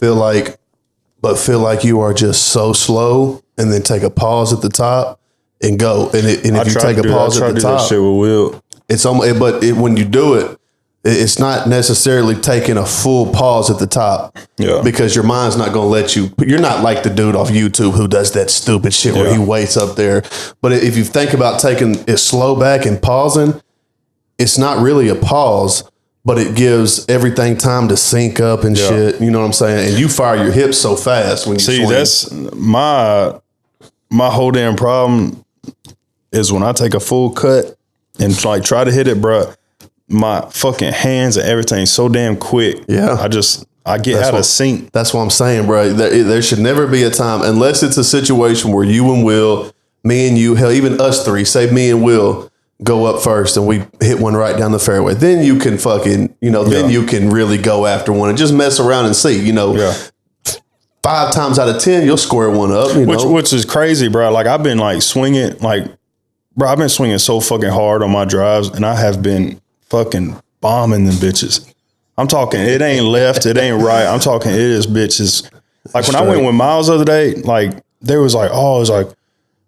feel like you are just so slow, and then take a pause at the top and go. And if you take a pause at the top, shit with Will. it's when you do it, it's not necessarily taking a full pause at the top. Yeah. Because your mind's not going to let you. You're not like the dude off YouTube who does that stupid shit where he waits up there. But if you think about taking it slow back and pausing, it's not really a pause, but it gives everything time to sync up and shit. You know what I'm saying? And you fire your hips so fast when you swing. That's my whole damn problem is when I take a full cut and like try to hit it, bro. My fucking hands and everything so damn quick. Yeah. I get out of sync. That's what I'm saying, bro. There should never be a time, unless it's a situation where you and Will, me and you, hell, even us three, say me and Will go up first and we hit one right down the fairway. Then you can fucking, then you can really go after one and just mess around and see, 5 times out of 10, you'll square one up, Which is crazy, bro. Like I've been like swinging, I've been swinging so fucking hard on my drives, and I have been fucking bombing them bitches. I'm talking, it ain't left, it ain't right. I'm talking, it is bitches. Like when I went with Miles the other day, like they was like,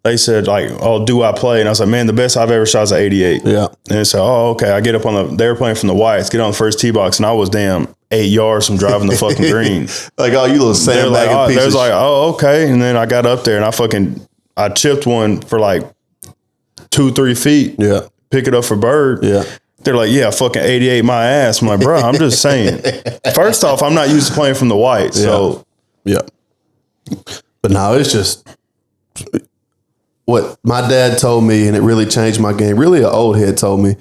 they said like, oh, do I play? And I was like, man, the best I've ever shot is an 88. Yeah. And they said, oh, okay. I get up they were playing from the whites, get on the first tee box, and I was damn 8 yards from driving the fucking green. Like, oh, you little sandbagging piece. They was like, oh, okay. And then I got up there and I chipped one for like 2-3 feet. Yeah. Pick it up for bird. Yeah. They're like, yeah, fucking 88 my ass. I'm like, bro, I'm just saying. First off, I'm not used to playing from the white. So, yeah. But no, it's just what my dad told me, and it really changed my game. Really, an old head told me,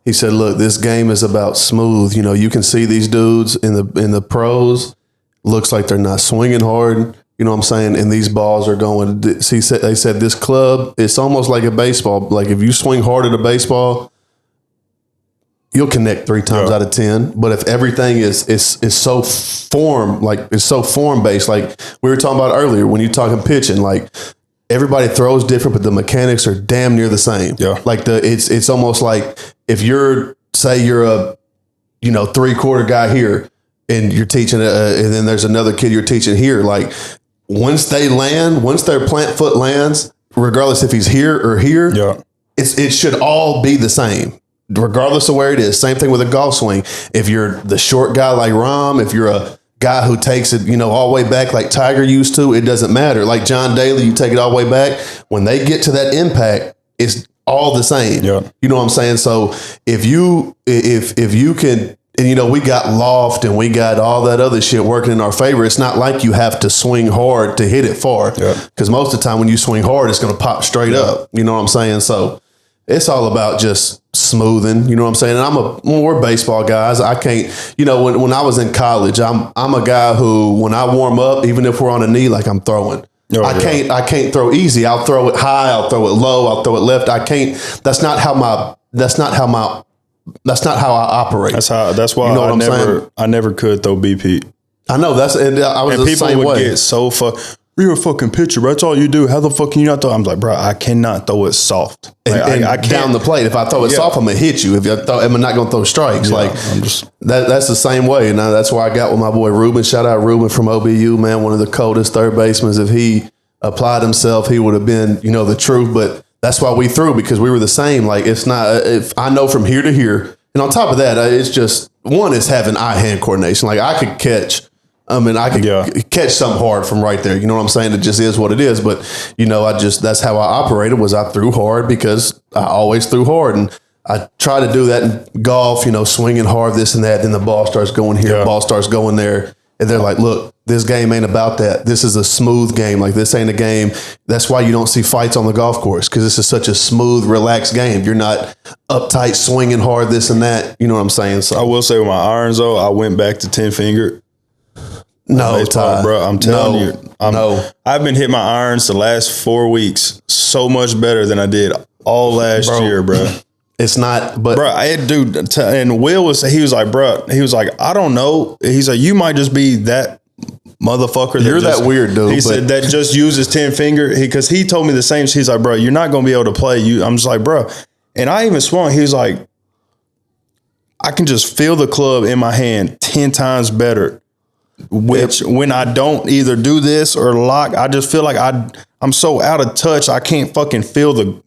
he said, look, this game is about smooth. You can see these dudes in the pros, looks like they're not swinging hard. You know what I'm saying? And these balls are going. They said this club, it's almost like a baseball. Like if you swing hard at a baseball, you'll connect 3 times out of 10. But if everything is so form based, like we were talking about earlier, when you're talking pitching, like everybody throws different, but the mechanics are damn near the same. Yeah. Like it's almost like if you're a 3/4 guy here, and you're teaching, and then there's another kid you're teaching here, like. Once their plant foot lands, regardless if he's here or here, it should all be the same, regardless of where it is. Same thing with a golf swing. If you're the short guy like Rom, if you're a guy who takes it, all the way back like Tiger used to, it doesn't matter. Like John Daly, you take it all the way back. When they get to that impact, it's all the same. Yeah. You know what I'm saying? So if you can. And, we got loft and we got all that other shit working in our favor. It's not like you have to swing hard to hit it far. Because most of the time when you swing hard, it's going to pop straight up. You know what I'm saying? So it's all about just smoothing. You know what I'm saying? And we're baseball guys. I can't, when I was in college, I'm a guy who, when I warm up, even if we're on a knee, like I'm throwing. I can't throw easy. I'll throw it high. I'll throw it low. I'll throw it left. I can't. That's not how I operate. That's why I never could throw BP. I know I was the same way. People would get so you're a fucking pitcher, bro. That's all you do. How the fuck can you not throw? I'm like, bro, I cannot throw it soft. Like, I can't down the plate. If I throw it soft, I'm gonna hit you. I'm not gonna throw strikes. That's the same way. And that's why I got with my boy Ruben. Shout out Ruben from OBU, man. One of the coldest third basemen. If he applied himself, he would have been, the truth. But that's why we threw, because we were the same. Like it's not, if I know from here to here, and on top of that, it's just, one is having eye-hand coordination. Like I could catch something hard from right there. You know what I'm saying? It just is what it is. But, that's how I operated, was I threw hard because I always threw hard. And I try to do that in golf, swinging hard, this and that. Then the ball starts going here, ball starts going there. And they're like, look, this game ain't about that. This is a smooth game. Like this ain't a game. That's why you don't see fights on the golf course, because this is such a smooth, relaxed game. You're not uptight, swinging hard, this and that. You know what I'm saying? So I will say with my irons, though, I went back to 10 finger. No, Ty, bro. I'm telling you. I've been hitting my irons the last 4 weeks so much better than I did all last year, bro. It's not, but bro, and Will he was like, bro, I don't know. He's like, you might just be that motherfucker. You're that weird dude. He said that just uses 10 finger, because he told me the same. He's like, bro, you're not going to be able to play. I'm just like, bro. And I even swung. He was like, I can just feel the club in my hand 10 times better. Which when I don't either do this or lock, I just feel like I'm so out of touch. I can't fucking feel the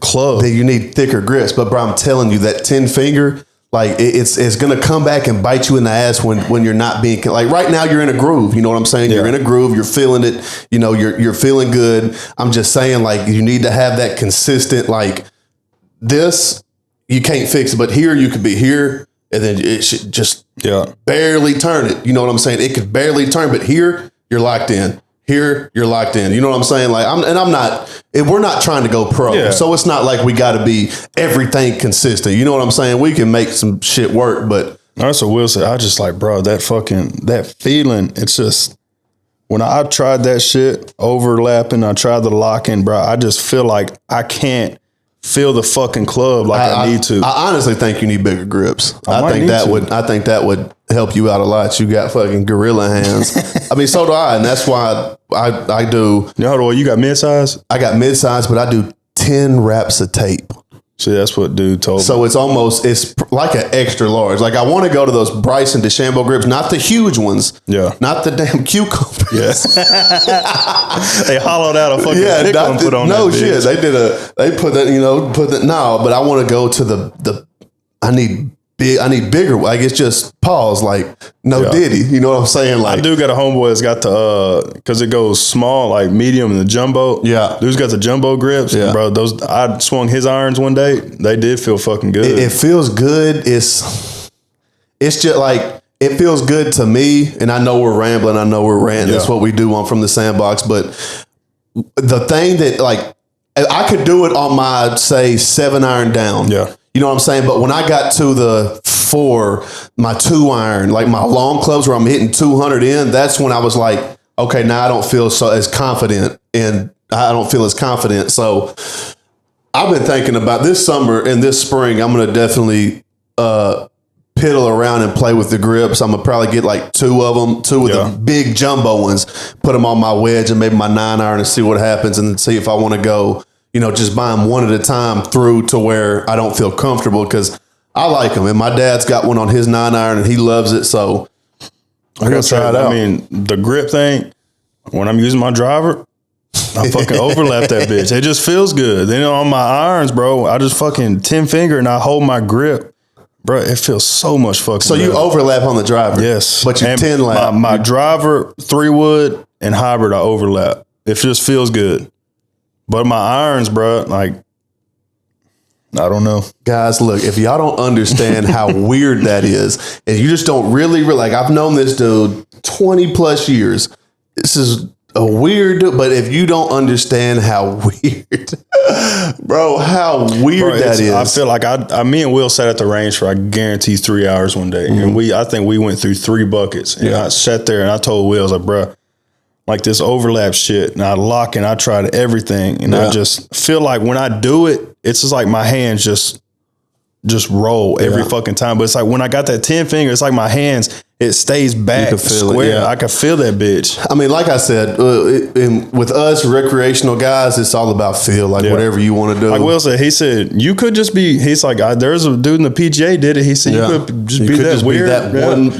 club. That you need thicker grips. But bro, I'm telling you, that 10 finger, like it's gonna come back and bite you in the ass when you're not being like right now. You're in a groove. You know what I'm saying? Yeah. You're in a groove. You're feeling it. You know, you're feeling good. I'm just saying, like, you need to have that consistent. Like this, you can't fix it, but here you could be here, and then it should just barely turn it. You know what I'm saying? It could barely turn, but here you're locked in. Here you're locked in. You know what I'm saying? Like we're not trying to go pro. Yeah. So it's not like we got to be everything consistent. You know what I'm saying? We can make some shit work, but that's what Will said. I just like, bro, that feeling. It's just when I tried that shit overlapping, I tried the locking, bro. I just feel like I can't feel the fucking club like I need to. I honestly think you need bigger grips. I think that would help you out a lot. You got fucking gorilla hands. I mean, so do I, and that's why I do. You know, you got mid-size? I got mid-size, but I do 10 wraps of tape. See, that's what dude told me. So it's like an extra large. Like I want to go to those Bryson DeChambeau grips, not the huge ones. Yeah. Not the damn cucumbers. Yes. They hollowed out a fucking pickle and put on no that shit. bitch. They put that, no, but I want to go to I need bigger. Like it's just pause, like no Diddy. You know what I'm saying? Like I do got a homeboy that's got because it goes small, like medium and the jumbo. Yeah. Dude's got the jumbo grips. Yeah. Bro, I swung his irons one day. They did feel fucking good. It feels good. It's just like, it feels good to me. And I know we're rambling. I know we're ranting. That's what we do on From the Sandbox. But the thing that, like, I could do it on my, say, 7-iron down. Yeah. You know what I'm saying? But when I got to the 4, my 2-iron, like my long clubs where I'm hitting 200 in, that's when I was like, okay, now I don't feel as confident, and I don't feel as confident. So I've been thinking about this summer and this spring, I'm going to definitely piddle around and play with the grips. I'm going to probably get like 2 of them, 2 of the big jumbo ones, put them on my wedge and maybe my 9-iron and see what happens, and then see if I want to go, just buy them one at a time through to where I don't feel comfortable, because I like them. And my dad's got one on his 9-iron and he loves it. So I'm going to try it out. I mean, the grip thing, when I'm using my driver, I fucking overlap that bitch. It just feels good. Then on my irons, bro, I just fucking 10 finger and I hold my grip. Bro, it feels so much fucking So you better. Overlap on the driver. Yes. But you and 10 lap. My driver, 3-wood, and hybrid, I overlap. It just feels good. But my irons, bro, like, I don't know. Guys, look, if y'all don't understand how weird that is, and you just don't really, like, I've known this dude 20 plus years. This is a weird dude, but if you don't understand how weird, bro, how weird that is. I feel like me and Will sat at the range for, I guarantee, 3 hours one day. And I think we went through 3 buckets. And I sat there and I told Will, I was like, bro, like this overlap shit, and I lock and I tried everything, and I just feel like when I do it, it's just like my hands just roll every fucking time. But it's like when I got that 10 finger, it's like my hands, it stays back square. I can feel that bitch. I mean, like I said, with us recreational guys, it's all about feel, like whatever you want to do. Like Will said, he said, you could just be, he's like, there's a dude in the PGA did it. He said, you could just be that weird.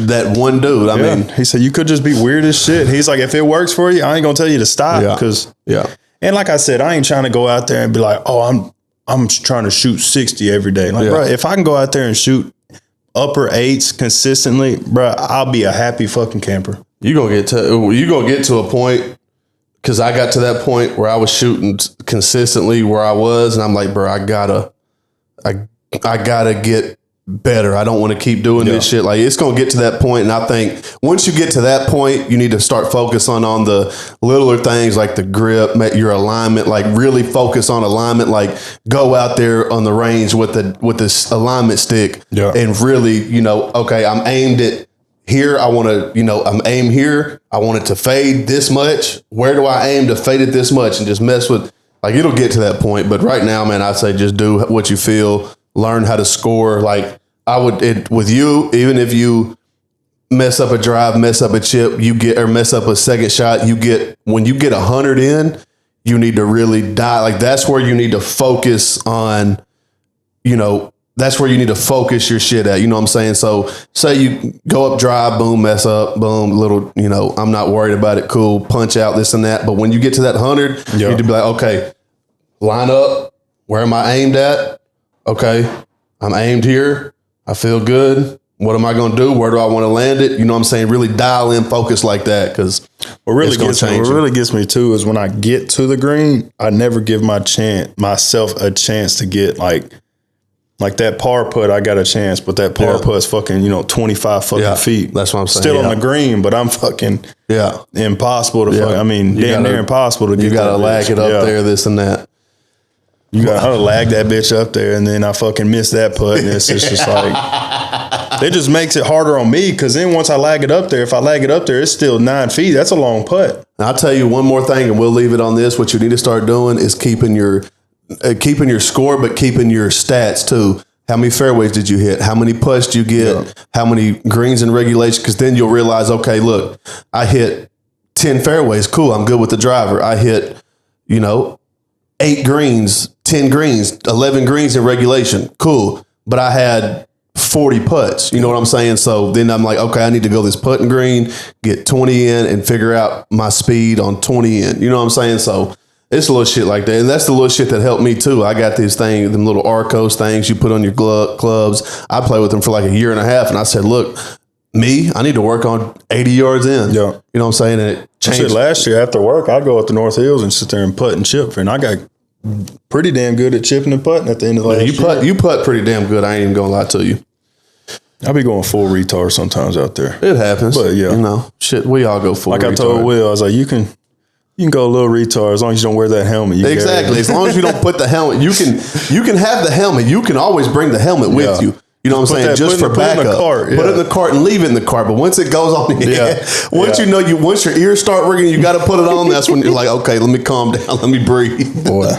That one dude. I mean, he said, you could just be weird as shit. He's like, if it works for you, I ain't going to tell you to stop. Because, and like I said, I ain't trying to go out there and be like, oh, I'm trying to shoot 60 every day. Like, bro, if I can go out there and shoot upper 8s consistently, bro, I'll be a happy fucking camper. You gonna get to a point, because I got to that point where I was shooting consistently where I was, and I'm like, bro, I gotta get better. I don't want to keep doing this shit. Like, it's gonna get to that point, and I think once you get to that point, you need to start focusing on the littler things, like the grip, your alignment. Like, really focus on alignment. Like, go out there on the range with this alignment stick, and really, okay, I'm aimed at here. I want to, I'm aimed here. I want it to fade this much. Where do I aim to fade it this much? And just mess with. Like, it'll get to that point. But right now, man, I'd say just do what you feel. Learn how to score. Like, with you, even if you mess up a drive, mess up a chip, or mess up a second shot, when you get 100 in, you need to really die. Like, that's where you need to focus on, that's where you need to focus your shit at. You know what I'm saying? So say you go up drive, boom, mess up, boom, little, I'm not worried about it. Cool. Punch out this and that. But when you get to that 100, you need to be like, okay, line up. Where am I aimed at? Okay. I'm aimed here. I feel good. What am I going to do? Where do I want to land it? You know what I'm saying? Really dial in, focus like that. Cause what really gets me too is when I get to the green, I never give myself a chance to get like that par putt, I got a chance, but that par putt is fucking, 25 fucking feet. That's what I'm saying. Still on the green, but I'm fucking impossible to fuck. I mean, damn near impossible to get. You got to lag it up there, this and that. You got to lag that bitch up there, and then I fucking miss that putt, and it's just like, it just makes it harder on me, because then once I lag it up there, if I lag it up there, it's still 9 feet. That's a long putt. Now, I'll tell you one more thing, and we'll leave it on this. What you need to start doing is keeping your score, but keeping your stats too. How many fairways did you hit? How many putts did you get? How many greens in regulation? Because then you'll realize, okay, look, I hit 10 fairways. Cool, I'm good with the driver. I hit, 8 greens, 10 greens, 11 greens in regulation. Cool. But I had 40 putts. You know what I'm saying? So then I'm like, okay, I need to go this putting green, get 20 in, and figure out my speed on 20 in. You know what I'm saying? So it's a little shit like that. And that's the little shit that helped me too. I got these things, them little Arcos things you put on your clubs. I played with them for like a year and a half. And I said, look, I need to work on 80 yards in. Yeah. You know what I'm saying? And it changed. Shit, last year after work, I'd go up to North Hills and sit there and putt and chip. And I got pretty damn good at chipping and putting at the end of the last year. You putt pretty damn good. I ain't even going to lie to you. I be going full retard sometimes out there. It happens. But yeah. Shit, we all go full retard. Like I told Will, I was like, you can go a little retard as long as you don't wear that helmet. Exactly. As long as you don't put the helmet, you can have the helmet. You can always bring the helmet with you. You know what I'm saying? Just for backup. Put it in the cart and leave it in the cart. But once it goes on the head, once your ears start ringing, you got to put it on. That's when you're like, okay, let me calm down. Let me breathe. Boy.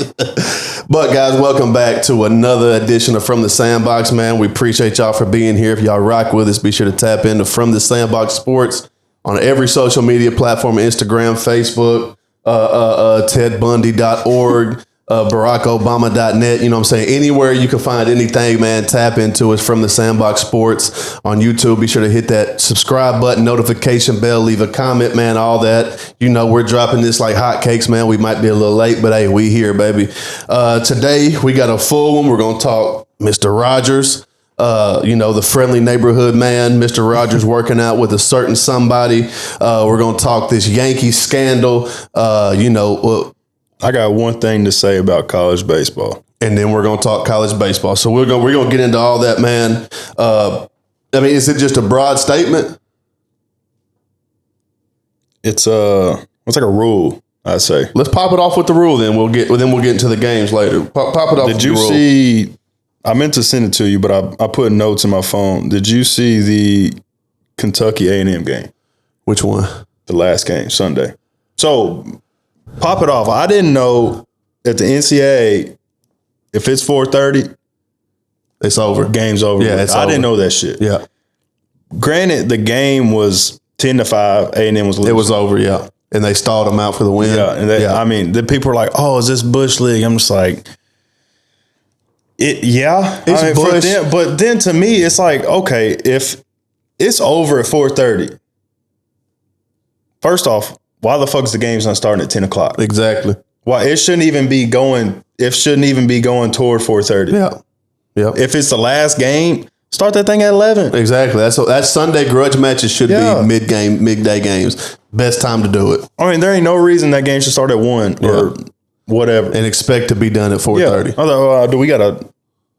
But guys, welcome back to another edition of From the Sandbox, man. We appreciate y'all for being here. If y'all rock with us, be sure to tap into From the Sandbox Sports on every social media platform, Instagram, Facebook, tedbundy.org. BarackObama.net, you know what I'm saying? Anywhere you can find anything, man, tap into us. From the Sandbox Sports on YouTube. Be sure to hit that subscribe button, notification bell, leave a comment, man, all that. We're dropping this like hotcakes, man. We might be a little late, but hey, we here, baby. Today, we got a full one. We're going to talk Mr. Rodgers, the friendly neighborhood man, Mr. Rodgers working out with a certain somebody. We're going to talk this Yankees scandal, I got one thing to say about college baseball. And then we're going to talk college baseball. So we're going to get into all that, man. Is it just a broad statement? It's like a rule, I say. Let's pop it off with the rule then. We'll get into the games later. Pop it off with the rule. Did you see, I meant to send it to you, but I put notes in my phone. Did you see the Kentucky A&M game? Which one? The last game, Sunday. So pop it off. I didn't know that the NCAA, if it's 4:30, it's over. Game's over. Yeah, it's I over. didn't know that shit. Yeah. Granted, the game was 10-5. A&M was losing. It was over. Yeah, and they stalled them out for the win. Yeah, and the people are like, "Oh, is this Bush League?" I'm just like, it's Bush. But then to me, it's like, okay, if it's over at 4:30, first off, why the fuck is the game's not starting at 10 o'clock? Exactly. Why it shouldn't even be going toward 4:30. Yeah. Yeah. If it's the last game, start that thing at 11. Exactly. That's Sunday grudge matches should be midday games. Best time to do it. I mean, there ain't no reason that game should start at 1 or whatever. And expect to be done at 4:30. Yeah. I thought, do we gotta?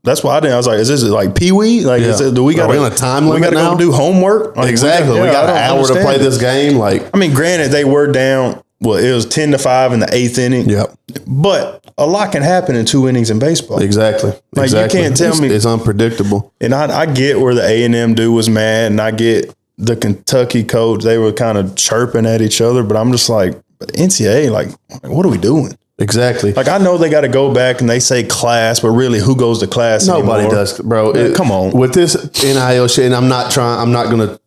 That's why I didn't. I was like, is this like Pee Wee? Like, do we got? Are we on a time limit We got to now? go do homework. Like, exactly. We got an hour to play this game. Like, I mean, granted, they were down. Well, it was 10-5 in the 8th inning. Yep. But a lot can happen in 2 innings in baseball. Exactly. Like, you can't tell me it's unpredictable. And I get where the A&M dude was mad, and I get the Kentucky coach. They were kind of chirping at each other, but I'm just like, NCAA, like, what are we doing? Exactly. Like, I know they got to go back and they say class, but really, who goes to class Nobody anymore? does, bro. Come on. With this NIL shit, and I'm not going to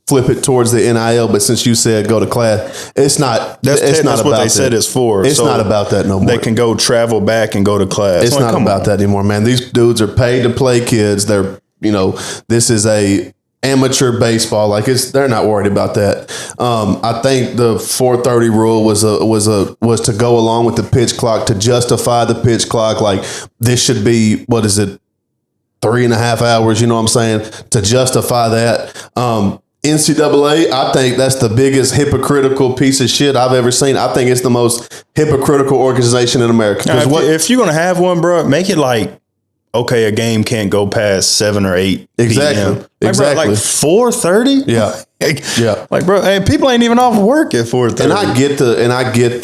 flip it towards the NIL. But since you said go to class, it's not. That's not what about they said it's for. It's not about that no more. They can go travel back and go to class. It's not about that anymore, man. These dudes are paid to play kids. They're, this is a amateur baseball. Like they're not worried about that. I think the 4:30 rule was to go along with the pitch clock, to justify the pitch clock. Like this should be, 3.5 hours, you know what I'm saying, to justify that. NCAA, I think that's the biggest hypocritical piece of shit I've ever seen. I think it's the most hypocritical organization in America. Now, if you're going to have one, bro, make it like, okay, a game can't go past 7 or 8 Exactly. PM. Like, Exactly. Bro, like 4:30? Yeah. Yeah. Like, bro, and people ain't even off work at 4:30. And I get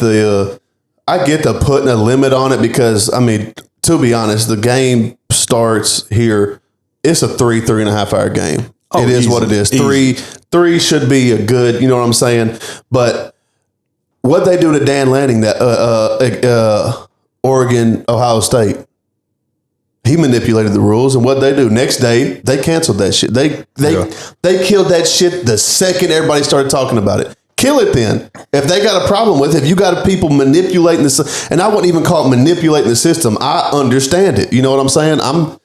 the putting a limit on it because, I mean, to be honest, the game starts here. It's a 3.5 hour game. It is what it is. Three should be a good, you know what I'm saying? But what they do to Dan Lanning, that Oregon, Ohio State, he manipulated the rules, and what they do next day, they canceled that shit. They killed that shit the second everybody started talking about it. Kill it then. If they got a problem with it, if you got people manipulating this, and I wouldn't even call it manipulating the system. I understand it. You know what I'm saying? I'm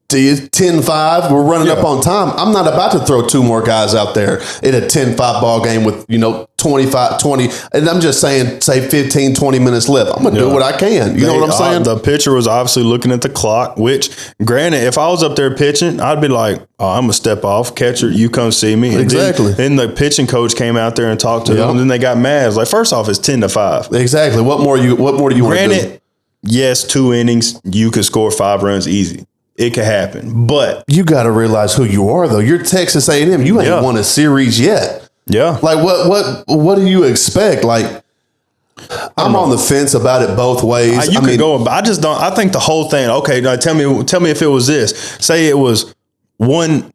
10-5. We're running up on time. I'm not about to throw 2 more guys out there in a 10-5 ball game with 25-20, and I'm just saying, say 15-20 minutes left. I'm gonna do what I can. You know what I'm saying? The pitcher was obviously looking at the clock, which, granted, if I was up there pitching, I'd be like, I'm gonna step off. Catcher, you come see me. Exactly. Then the pitching coach came out there and talked to them, and then they got mad. It's like, first off, it's 10-5. Exactly. What more do you want to do? Granted, yes, 2 innings, you could score 5 runs easy. It could happen, but you got to realize who you are, though. You're Texas A&M. You ain't won a series yet. Yeah. Like what do you expect? Like, I'm on the fence about it both ways. You could go, but I just don't. I think the whole thing. Okay, now tell me if it was this. Say it was 2-1.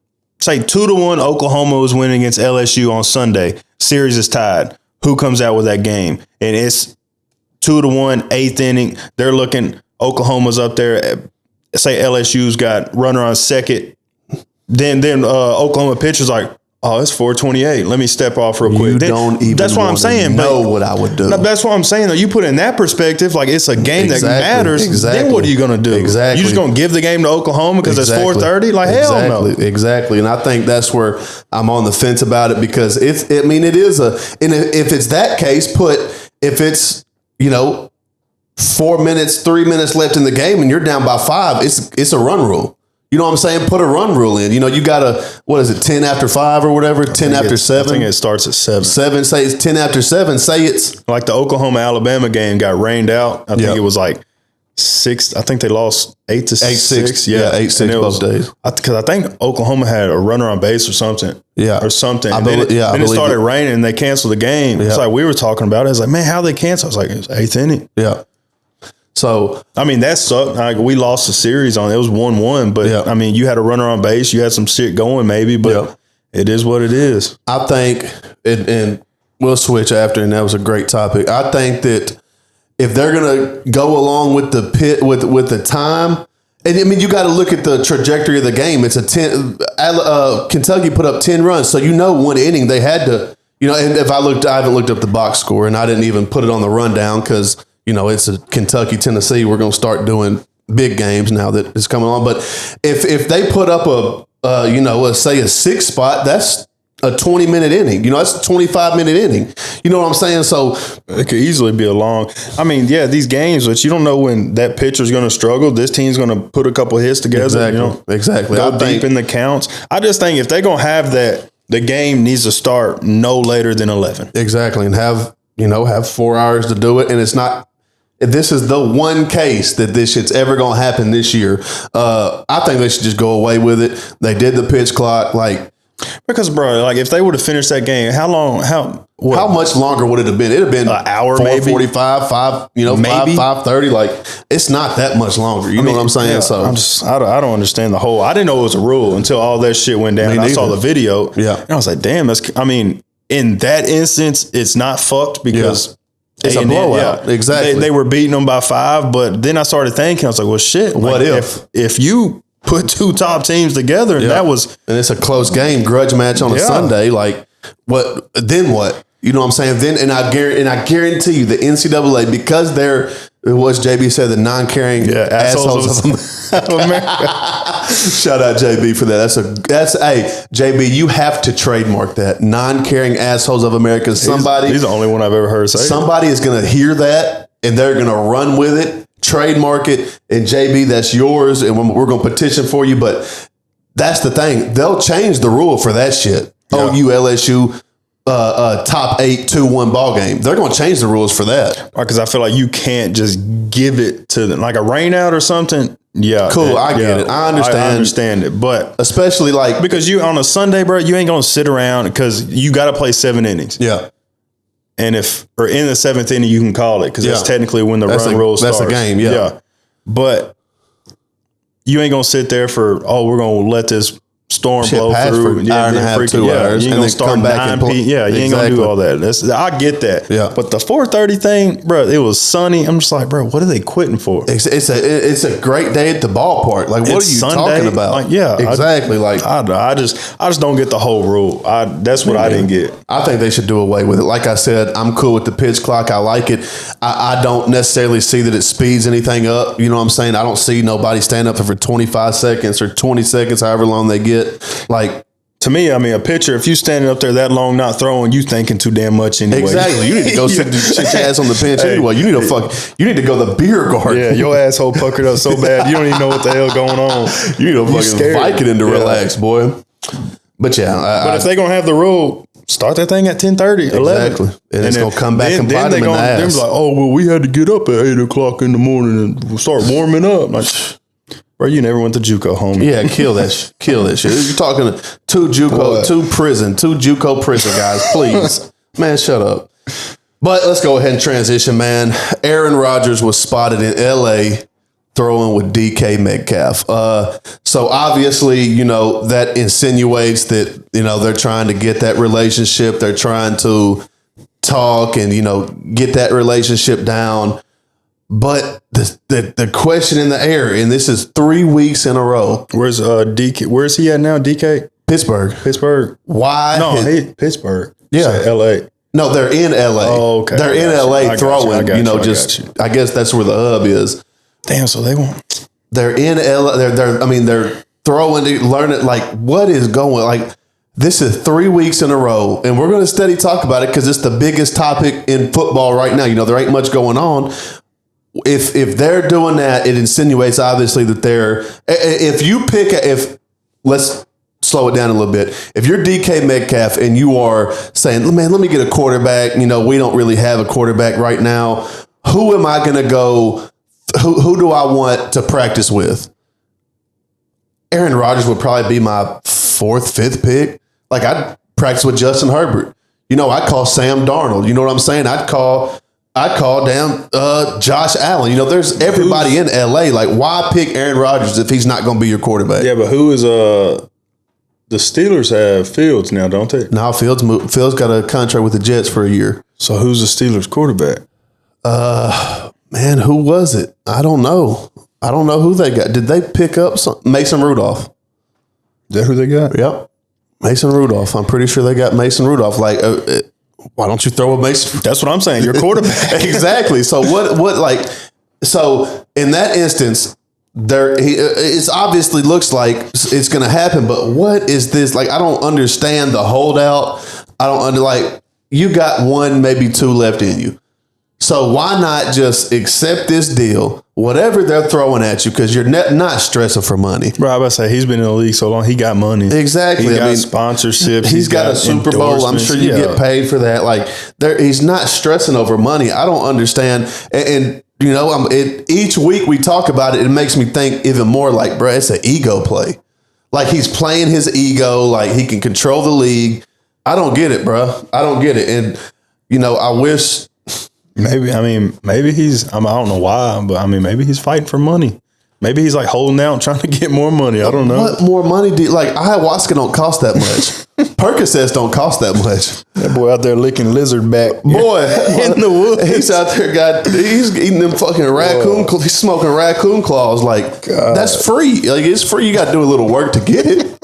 Oklahoma was winning against LSU on Sunday. Series is tied. Who comes out with that game? And it's 2-1, 8th inning. They're looking. Oklahoma's up there. Say LSU's got runner on second, then Oklahoma pitcher's like, oh, it's 4:28. Let me step off real quick. That's what I'm saying. Know what I would do. No, that's what I'm saying. Though, you put it in that perspective, like it's a game that matters. Exactly. Then what are you gonna do? Exactly. You just gonna give the game to Oklahoma because it's 4:30? Like hell no. Exactly. And I think that's where I'm on the fence about it because it is and if it's that case, if it's 4 minutes, 3 minutes left in the game and you're down by 5, it's a run rule. You know what I'm saying? Put a run rule in. You got to, 10 after 5 or whatever, 10 after 7? I think it starts at 7. 7, say it's 10 after 7. Say it's like the Oklahoma-Alabama game got rained out. I think it was like 6. I think they lost 8-6. Yeah, 8-6 both days. Because I think Oklahoma had a runner on base or something. Yeah. Or something. I believe it started raining and they canceled the game. Yeah. It's like we were talking about it. It's like, man, how they cancel? I was like, it was 8th inning. Yeah. So, I mean, that sucked. Like, we lost the series on it. It was 1-1, but I mean, you had a runner on base. You had some shit going maybe, but it is what it is. I think, and we'll switch after, and that was a great topic. I think that if they're going to go along with the with the time, and I mean, you got to look at the trajectory of the game. It's a 10, Kentucky put up 10 runs. So, 1 inning they had to, and if I haven't looked up the box score and I didn't even put it on the rundown because, it's a Kentucky, Tennessee. We're going to start doing big games now that it's coming on. But if they put up let's say a 6 spot, that's a 20-minute inning. That's a 25-minute inning. You know what I'm saying? So it could easily be a long. I mean, yeah, these games, but you don't know when that pitcher's going to struggle. This team's going to put a couple hits together. Exactly. Go deep in the counts. I just think if they're going to have that, the game needs to start no later than 11. Exactly, and have 4 hours to do it, and it's not. This is the one case that this shit's ever going to happen this year. I think they should just go away with it. They did the pitch clock, because, bro, like if they would have finished that game, how much longer would it have been? It'd have been an hour, 4:45, 5, maybe 5:30. Like it's not that much longer. You know what I'm saying? Yeah, so I don't understand the whole. I didn't know it was a rule until all that shit went down. And I saw the video. Yeah, and I was like, damn. In that instance, it's not fucked because. Yeah. It's a blowout. Yeah, exactly. They were beating them by 5, but then I started thinking, I was like, well, shit. What if you put 2 top teams together and that was. And it's a close game, grudge match on a Sunday. Like, What then? What you know? What I'm saying then, and I guarantee you, the NCAA, because they're what JB said, the non-caring assholes of America. Shout out JB for that. That's hey JB, you have to trademark that, non-caring assholes of America. He's the only one I've ever heard say. Somebody is going to hear that and they're going to run with it, trademark it, and JB, that's yours, and we're going to petition for you. But that's the thing; they'll change the rule for that shit. Yeah. OU, LSU. Top 8 2-1 ball game. They're going to change the rules for that. Because I feel like you can't just give it to them like a rain out or something. Yeah, cool. I get it. I understand. I understand it, but especially like because you on a Sunday, bro, you ain't going to sit around because you got to play 7 innings. Yeah, and in the 7th inning you can call it because that's technically when the run rule starts. That's a game. Yeah, but you ain't going to sit there for we're going to let this storm blow through an hour and a half, 2 hours, you ain't gonna start back and play. Yeah, you ain't gonna do all that. I get that. Yeah, but the 4:30 thing, bro, it was sunny. I'm just like, bro, what are they quitting for? It's a great day at the ballpark. Like, what are you talking about? Like, yeah, exactly. I just don't get the whole rule. That's what I didn't get. I think they should do away with it. Like I said, I'm cool with the pitch clock. I like it. I don't necessarily see that it speeds anything up. You know what I'm saying? I don't see nobody stand up for 25 seconds or 20 seconds, however long they get. Like, to me, I mean, a pitcher, if you standing up there that long not throwing, you thinking too damn much anyway. Exactly. You need to go sit your ass on the bench anyway. You need to go to the beer garden. Yeah, your asshole puckered up so bad you don't even know what the hell going on. You need to fucking Vicodin to relax, boy. But yeah, if they're gonna have the rule, start that thing at 10:30, 11. Exactly, and it's gonna come back and bite them in the ass. They're like, oh well, we had to get up at 8 o'clock in the morning and start warming up. Like, bro, you never went to JUCO, homie. Yeah, kill that shit. You're talking to two JUCO prison guys, please. Man, shut up. But let's go ahead and transition, man. Aaron Rodgers was spotted in LA throwing with DK Metcalf. So obviously, that insinuates that, they're trying to get that relationship. They're trying to talk and, get that relationship down. But the question in the air, and this is 3 weeks in a row. Where's DK? Where's he at now? DK? Pittsburgh. Why? No, Pittsburgh. Yeah, LA. No, they're in LA. Oh, okay. They're in LA throwing. I guess that's where the hub is. Damn. So they won't. They're in LA. They're throwing. Learning what is going. Like, this is 3 weeks in a row, and we're going to steady talk about it because it's the biggest topic in football right now. There ain't much going on. If they're doing that, it insinuates obviously that they're. Let's slow it down a little bit. If you're DK Metcalf and you are saying, man, let me get a quarterback. We don't really have a quarterback right now. Who am I going to go? Who do I want to practice with? Aaron Rodgers would probably be my 4th, 5th pick. Like, I'd practice with Justin Herbert. I'd call Sam Darnold. You know what I'm saying? I'd call down Josh Allen. There's everybody in LA. Like, why pick Aaron Rodgers if he's not going to be your quarterback? Yeah, but who is the Steelers have Fields now, don't they? No, Fields got a contract with the Jets for a year. So who's the Steelers quarterback? Man, who was it? I don't know. I don't know who they got. Did they pick up Mason Rudolph? Is that who they got? Yep. Mason Rudolph. I'm pretty sure they got Mason Rudolph. Like, why don't you throw a Mason? That's what I'm saying. Your quarterback. Exactly. So so in that instance, it obviously looks like it's going to happen, but what is this? Like, I don't understand the holdout. You got 1, maybe 2 left in you. So why not just accept this deal, whatever they're throwing at you, because you're not stressing for money. Bro, I was about to say, he's been in the league so long, he got money. Exactly. He got sponsorships. He's got a Super Bowl. I'm sure you get paid for that. Like, he's not stressing over money. I don't understand. And each week we talk about it, it makes me think even more like, bro, it's an ego play. Like, he's playing his ego, like he can control the league. I don't get it, bro. I don't get it. And, I wish... Maybe he's, I don't know why, but maybe he's fighting for money. Maybe he's like holding out, trying to get more money. I don't know. What more money ayahuasca don't cost that much. Percocets don't cost that much. That boy out there licking lizard back. Boy, in the woods. He's out there, he's eating them fucking raccoon, he's smoking raccoon claws. Like, God. That's free. Like, it's free. You got to do a little work to get it.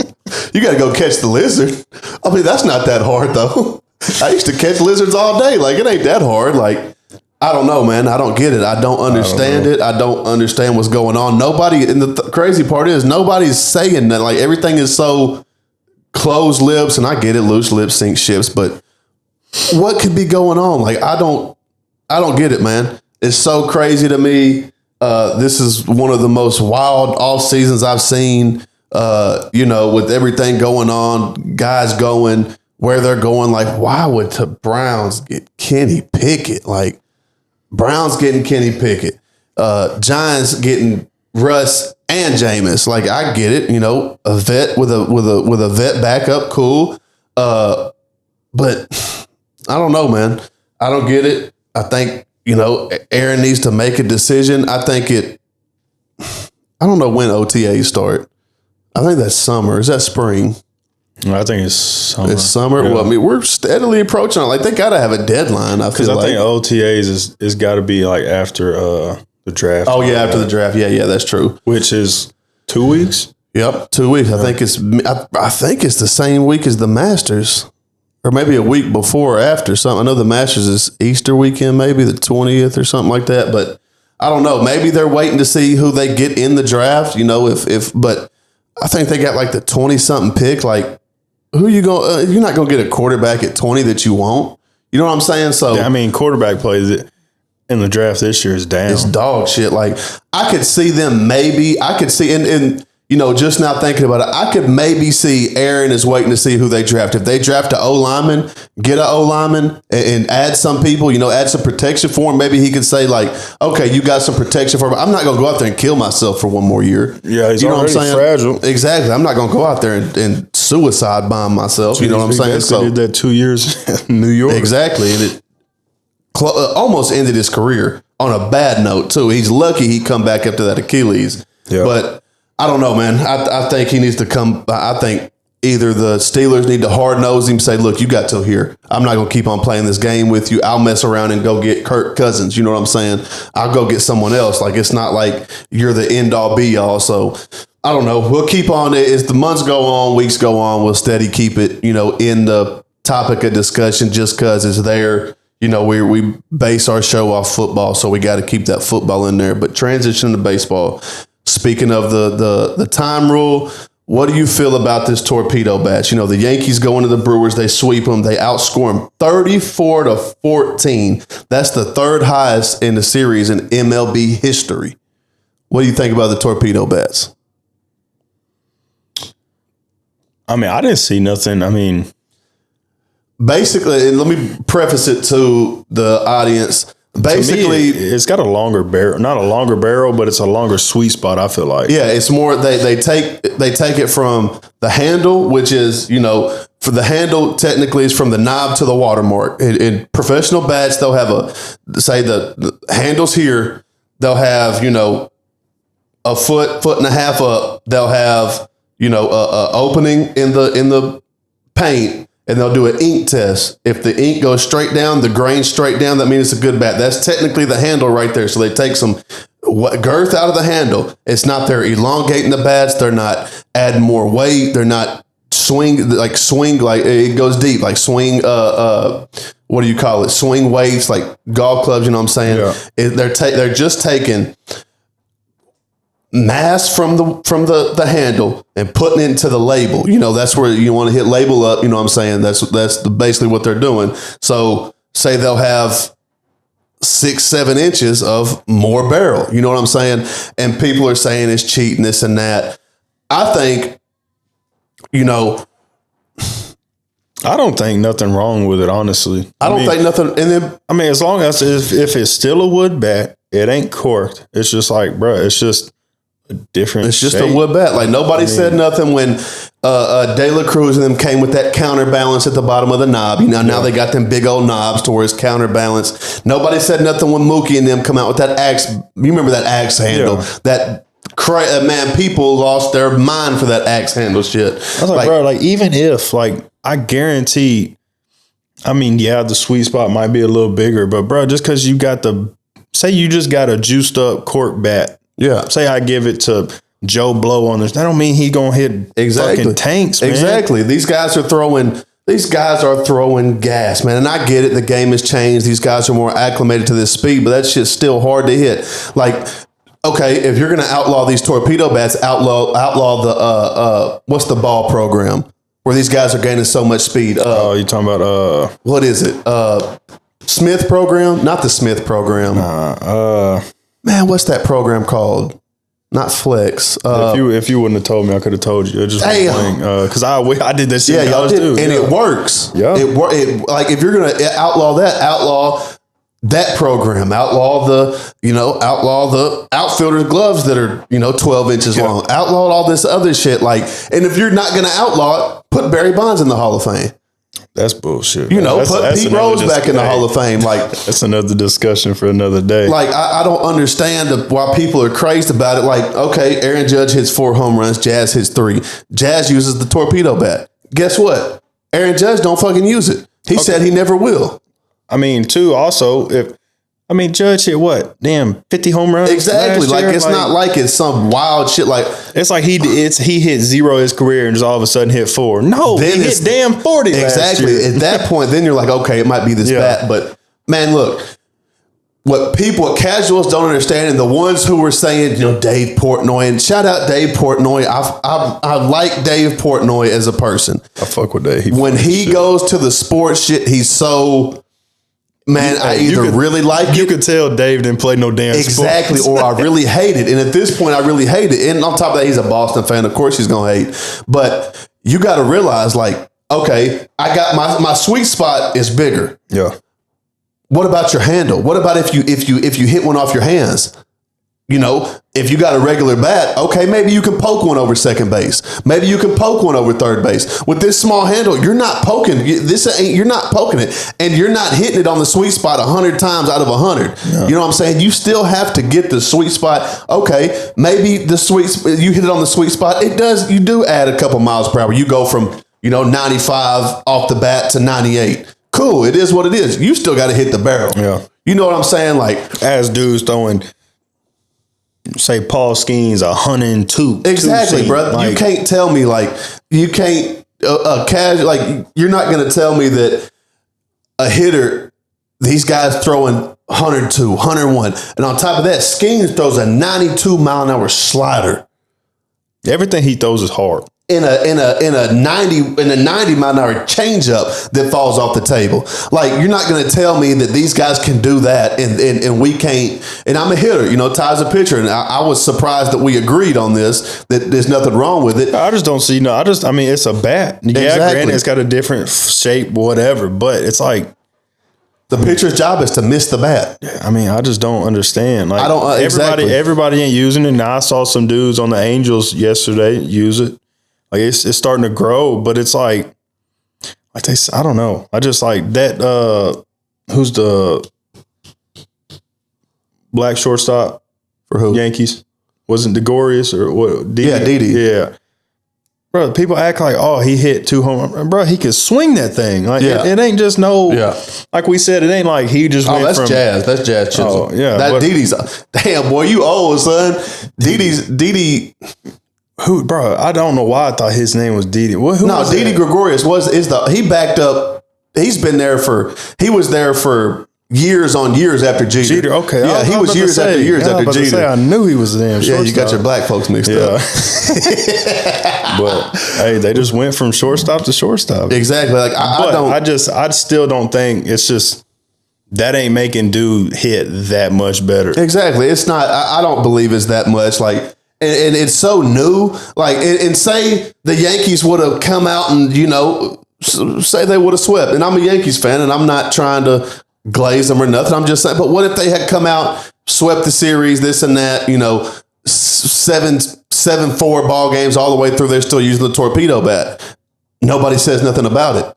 You got to go catch the lizard. I mean, that's not that hard though. I used to catch lizards all day. Like, it ain't that hard. Like, I don't know, man. I don't get it. I don't understand it. I don't understand what's going on. Nobody, and the crazy part is nobody's saying that. Like, everything is so closed lips, and I get it. Loose lips sink ships, but what could be going on? Like, I don't get it, man. It's so crazy to me. This is one of the most wild off seasons I've seen, with everything going on, guys going where they're going. Like, why would the Browns get Kenny Pickett? Like, Browns getting Kenny Pickett, Giants getting Russ and Jameis. Like, I get it, a vet with a vet backup, cool. But I don't know, man. I don't get it. I think, Aaron needs to make a decision. I don't know when OTAs start. I think that's summer. Is that spring? I think it's summer. It's summer. Yeah. Well, I mean, we're steadily approaching it. Like, they got to have a deadline. I think OTAs is got to be like after the draft. Oh yeah, after the draft. Yeah, that's true. Which is 2 weeks. Yep, 2 weeks. I think it's the same week as the Masters, or maybe a week before or after something. I know the Masters is Easter weekend, maybe the 20th or something like that. But I don't know. Maybe they're waiting to see who they get in the draft. But I think they got like the 20-something pick. Like, who you going? You're not going to get a quarterback at 20 that you want. You know what I'm saying? So yeah, I mean, quarterback plays in the draft this year is down. It's dog shit. Like, I could see them maybe. I could see and just now thinking about it, I could maybe see Aaron is waiting to see who they draft. If they draft an O-lineman, get an O-lineman and add some people, add some protection for him. Maybe he could say, like, okay, you got some protection for him. I'm not going to go out there and kill myself for one more year. Yeah, he's already fragile. Exactly. I'm not going to go out there and suicide bomb myself. You know what I'm saying? So did that 2 years in New York. Exactly. And it almost ended his career on a bad note, too. He's lucky he come back after that Achilles. Yeah. But I don't know, man. I think he needs to come. I think either the Steelers need to hard nose him, say, look, you got till here. I'm not going to keep on playing this game with you. I'll mess around and go get Kirk Cousins. You know what I'm saying? I'll go get someone else. Like, it's not like you're the end all be all. So I don't know. We'll keep on it as the months go on, weeks go on. We'll steady keep it, in the topic of discussion just because it's there. We base our show off football, so we got to keep that football in there. But transition to baseball. Speaking of the time rule, what do you feel about this torpedo batch? The Yankees go into the Brewers, they sweep them, they outscore them 34-14. That's the third highest in the series in MLB history. What do you think about the torpedo bats? I mean, I didn't see nothing. I mean, basically, and let me preface it to the audience. Basically, it's got a longer barrel, not a longer barrel, but it's a longer sweet spot. I feel like, yeah, it's more. They take it from the handle, which is for the handle technically is from the knob to the watermark. In professional bats, they'll have the handles here. They'll have a foot and a half up. They'll have a opening in the paint. And they'll do an ink test. If the ink goes straight down, the grain straight down, that means it's a good bat. That's technically the handle right there. So they take some girth out of the handle. It's not they're elongating the bats. They're not adding more weight. They're not swing like it goes deep, like swing. What do you call it? Swing weights, like golf clubs. You know what I'm saying? Yeah. They're just taking mass from the handle and putting it into the label. That's where you want to hit label up. You know what I'm saying? That's basically what they're doing. So say they'll have 6-7 inches of more barrel. You know what I'm saying? And people are saying it's cheating, this and that. I think, I don't think nothing wrong with it, honestly. I don't think nothing. And then, I mean, as long as if it's still a wood bat, it ain't corked. It's just like, bro, it's just different. It's just a wood bat. Like nobody said nothing when De La Cruz and them came with that counterbalance at the bottom of the knob. Now they got them big old knobs to where it's counterbalanced. Nobody said nothing when Mookie and them come out with that axe. You remember that axe handle? Yeah. Man, people lost their mind for that axe handle shit. I was like, bro, like even if I guarantee, I mean, yeah, the sweet spot might be a little bigger, but bro, just because you got you just got a juiced up cork bat. Yeah. Say I give it to Joe Blow on this. That don't mean he gonna hit fucking tanks, man. Exactly. These guys are throwing gas, man. And I get it. The game has changed. These guys are more acclimated to this speed, but that shit's still hard to hit. Like, okay, if you're gonna outlaw these torpedo bats, outlaw the what's the ball program where these guys are gaining so much speed? You talking about what is it? Smith program? Not the Smith program. Man, what's that program called? Not Flex. If you wouldn't have told me, I could have told you. It just because I did that shit. Yeah, y'all did, too. And it works. Yeah, it like if you're gonna outlaw that program, outlaw the outfielder's gloves that are 12 inches long, outlaw all this other shit. Like, and if you're not gonna outlaw it, put Barry Bonds in the Hall of Fame. That's bullshit. Put Pete Rose back in the Hall of Fame. Like, that's another discussion for another day. Like, I don't understand why people are crazed about it. Like, okay, Aaron Judge hits 4 home runs, Jazz hits 3. Jazz uses the torpedo bat. Guess what? Aaron Judge don't fucking use it. He said he never will. I mean, too, also, Judge hit what? Damn, 50 home runs? Exactly. Like, it's not like it's some wild shit. Like, it's like he hit 0 his career and just all of a sudden hit 4. No, he hit damn 40 exactly. last year. At that point, then you're like, okay, it might be this bat. But, man, look, what casuals don't understand, and the ones who were saying, Dave Portnoy, and shout out Dave Portnoy. I like Dave Portnoy as a person. I fuck with Dave. When he goes to the sports shit, he's so... Man, I really like it. You could tell Dave didn't play no damn exactly, sports. Or I really hate it. And at this point, I really hate it. And on top of that, he's a Boston fan. Of course, he's gonna hate. But you got to realize, like, okay, I got my sweet spot is bigger. Yeah. What about your handle? What about if you hit one off your hands? If you got a regular bat, okay, maybe you can poke one over second base. Maybe you can poke one over third base. With this small handle, you're not poking. You're not poking it, and you're not hitting it on the sweet spot 100 times out of 100. Yeah. You know what I'm saying? You still have to get the sweet spot. Okay, maybe you hit it on the sweet spot. You do add a couple miles per hour. You go from 95 off the bat to 98. Cool, it is what it is. You still got to hit the barrel. Yeah, you know what I'm saying? Like, as dudes throwing. Say Paul Skeens 102. Exactly, bro. Like, you can't tell me you're not going to tell me that a hitter, these guys throwing 102, 101, and on top of that, Skeens throws a 92 mile an hour slider. Everything he throws is hard. In a 90 mile an hour changeup that falls off the table. Like, you're not going to tell me that these guys can do that and we can't. And I'm a hitter, Ty's a pitcher, and I was surprised that we agreed on this, that there's nothing wrong with it. I just don't see it's a bat. Yeah, exactly. Granted, it's got a different shape, whatever, but it's like the pitcher's job is to miss the bat. I just don't understand. Like, I don't everybody ain't using it. Now I saw some dudes on the Angels yesterday use it. Like, it's starting to grow, but it's like I don't know. I just like that. Who's the black shortstop for who? Yankees? Wasn't Gregorius or what? Didi. Yeah. Bro, people act like, oh, he hit 2 home runs. Bro, he could swing that thing. Like, it ain't just like we said, it ain't like he just went that's from. Jazz. That's Jazz Chisholm. Oh, yeah. That Didi's, damn, boy, you old, son. Didi. Who, bro? I don't know why I thought his name was Didi. Didi Gregorius he backed up. He was there for years on years after Jeter. Okay. Yeah, he was years after years after Jeter. I knew he was a damn shortstop. Yeah, you got your black folks mixed up. But hey, they just went from shortstop to shortstop. Exactly. Like, I still don't think it's just that ain't making dude hit that much better. Exactly. It's not. I don't believe it's that much. Like. And it's so new. Like, and say the Yankees would have come out and, say they would have swept. And I'm a Yankees fan, and I'm not trying to glaze them or nothing. I'm just saying, but what if they had come out, swept the series, this and that, 7-4 ball games all the way through, they're still using the torpedo bat. Nobody says nothing about it.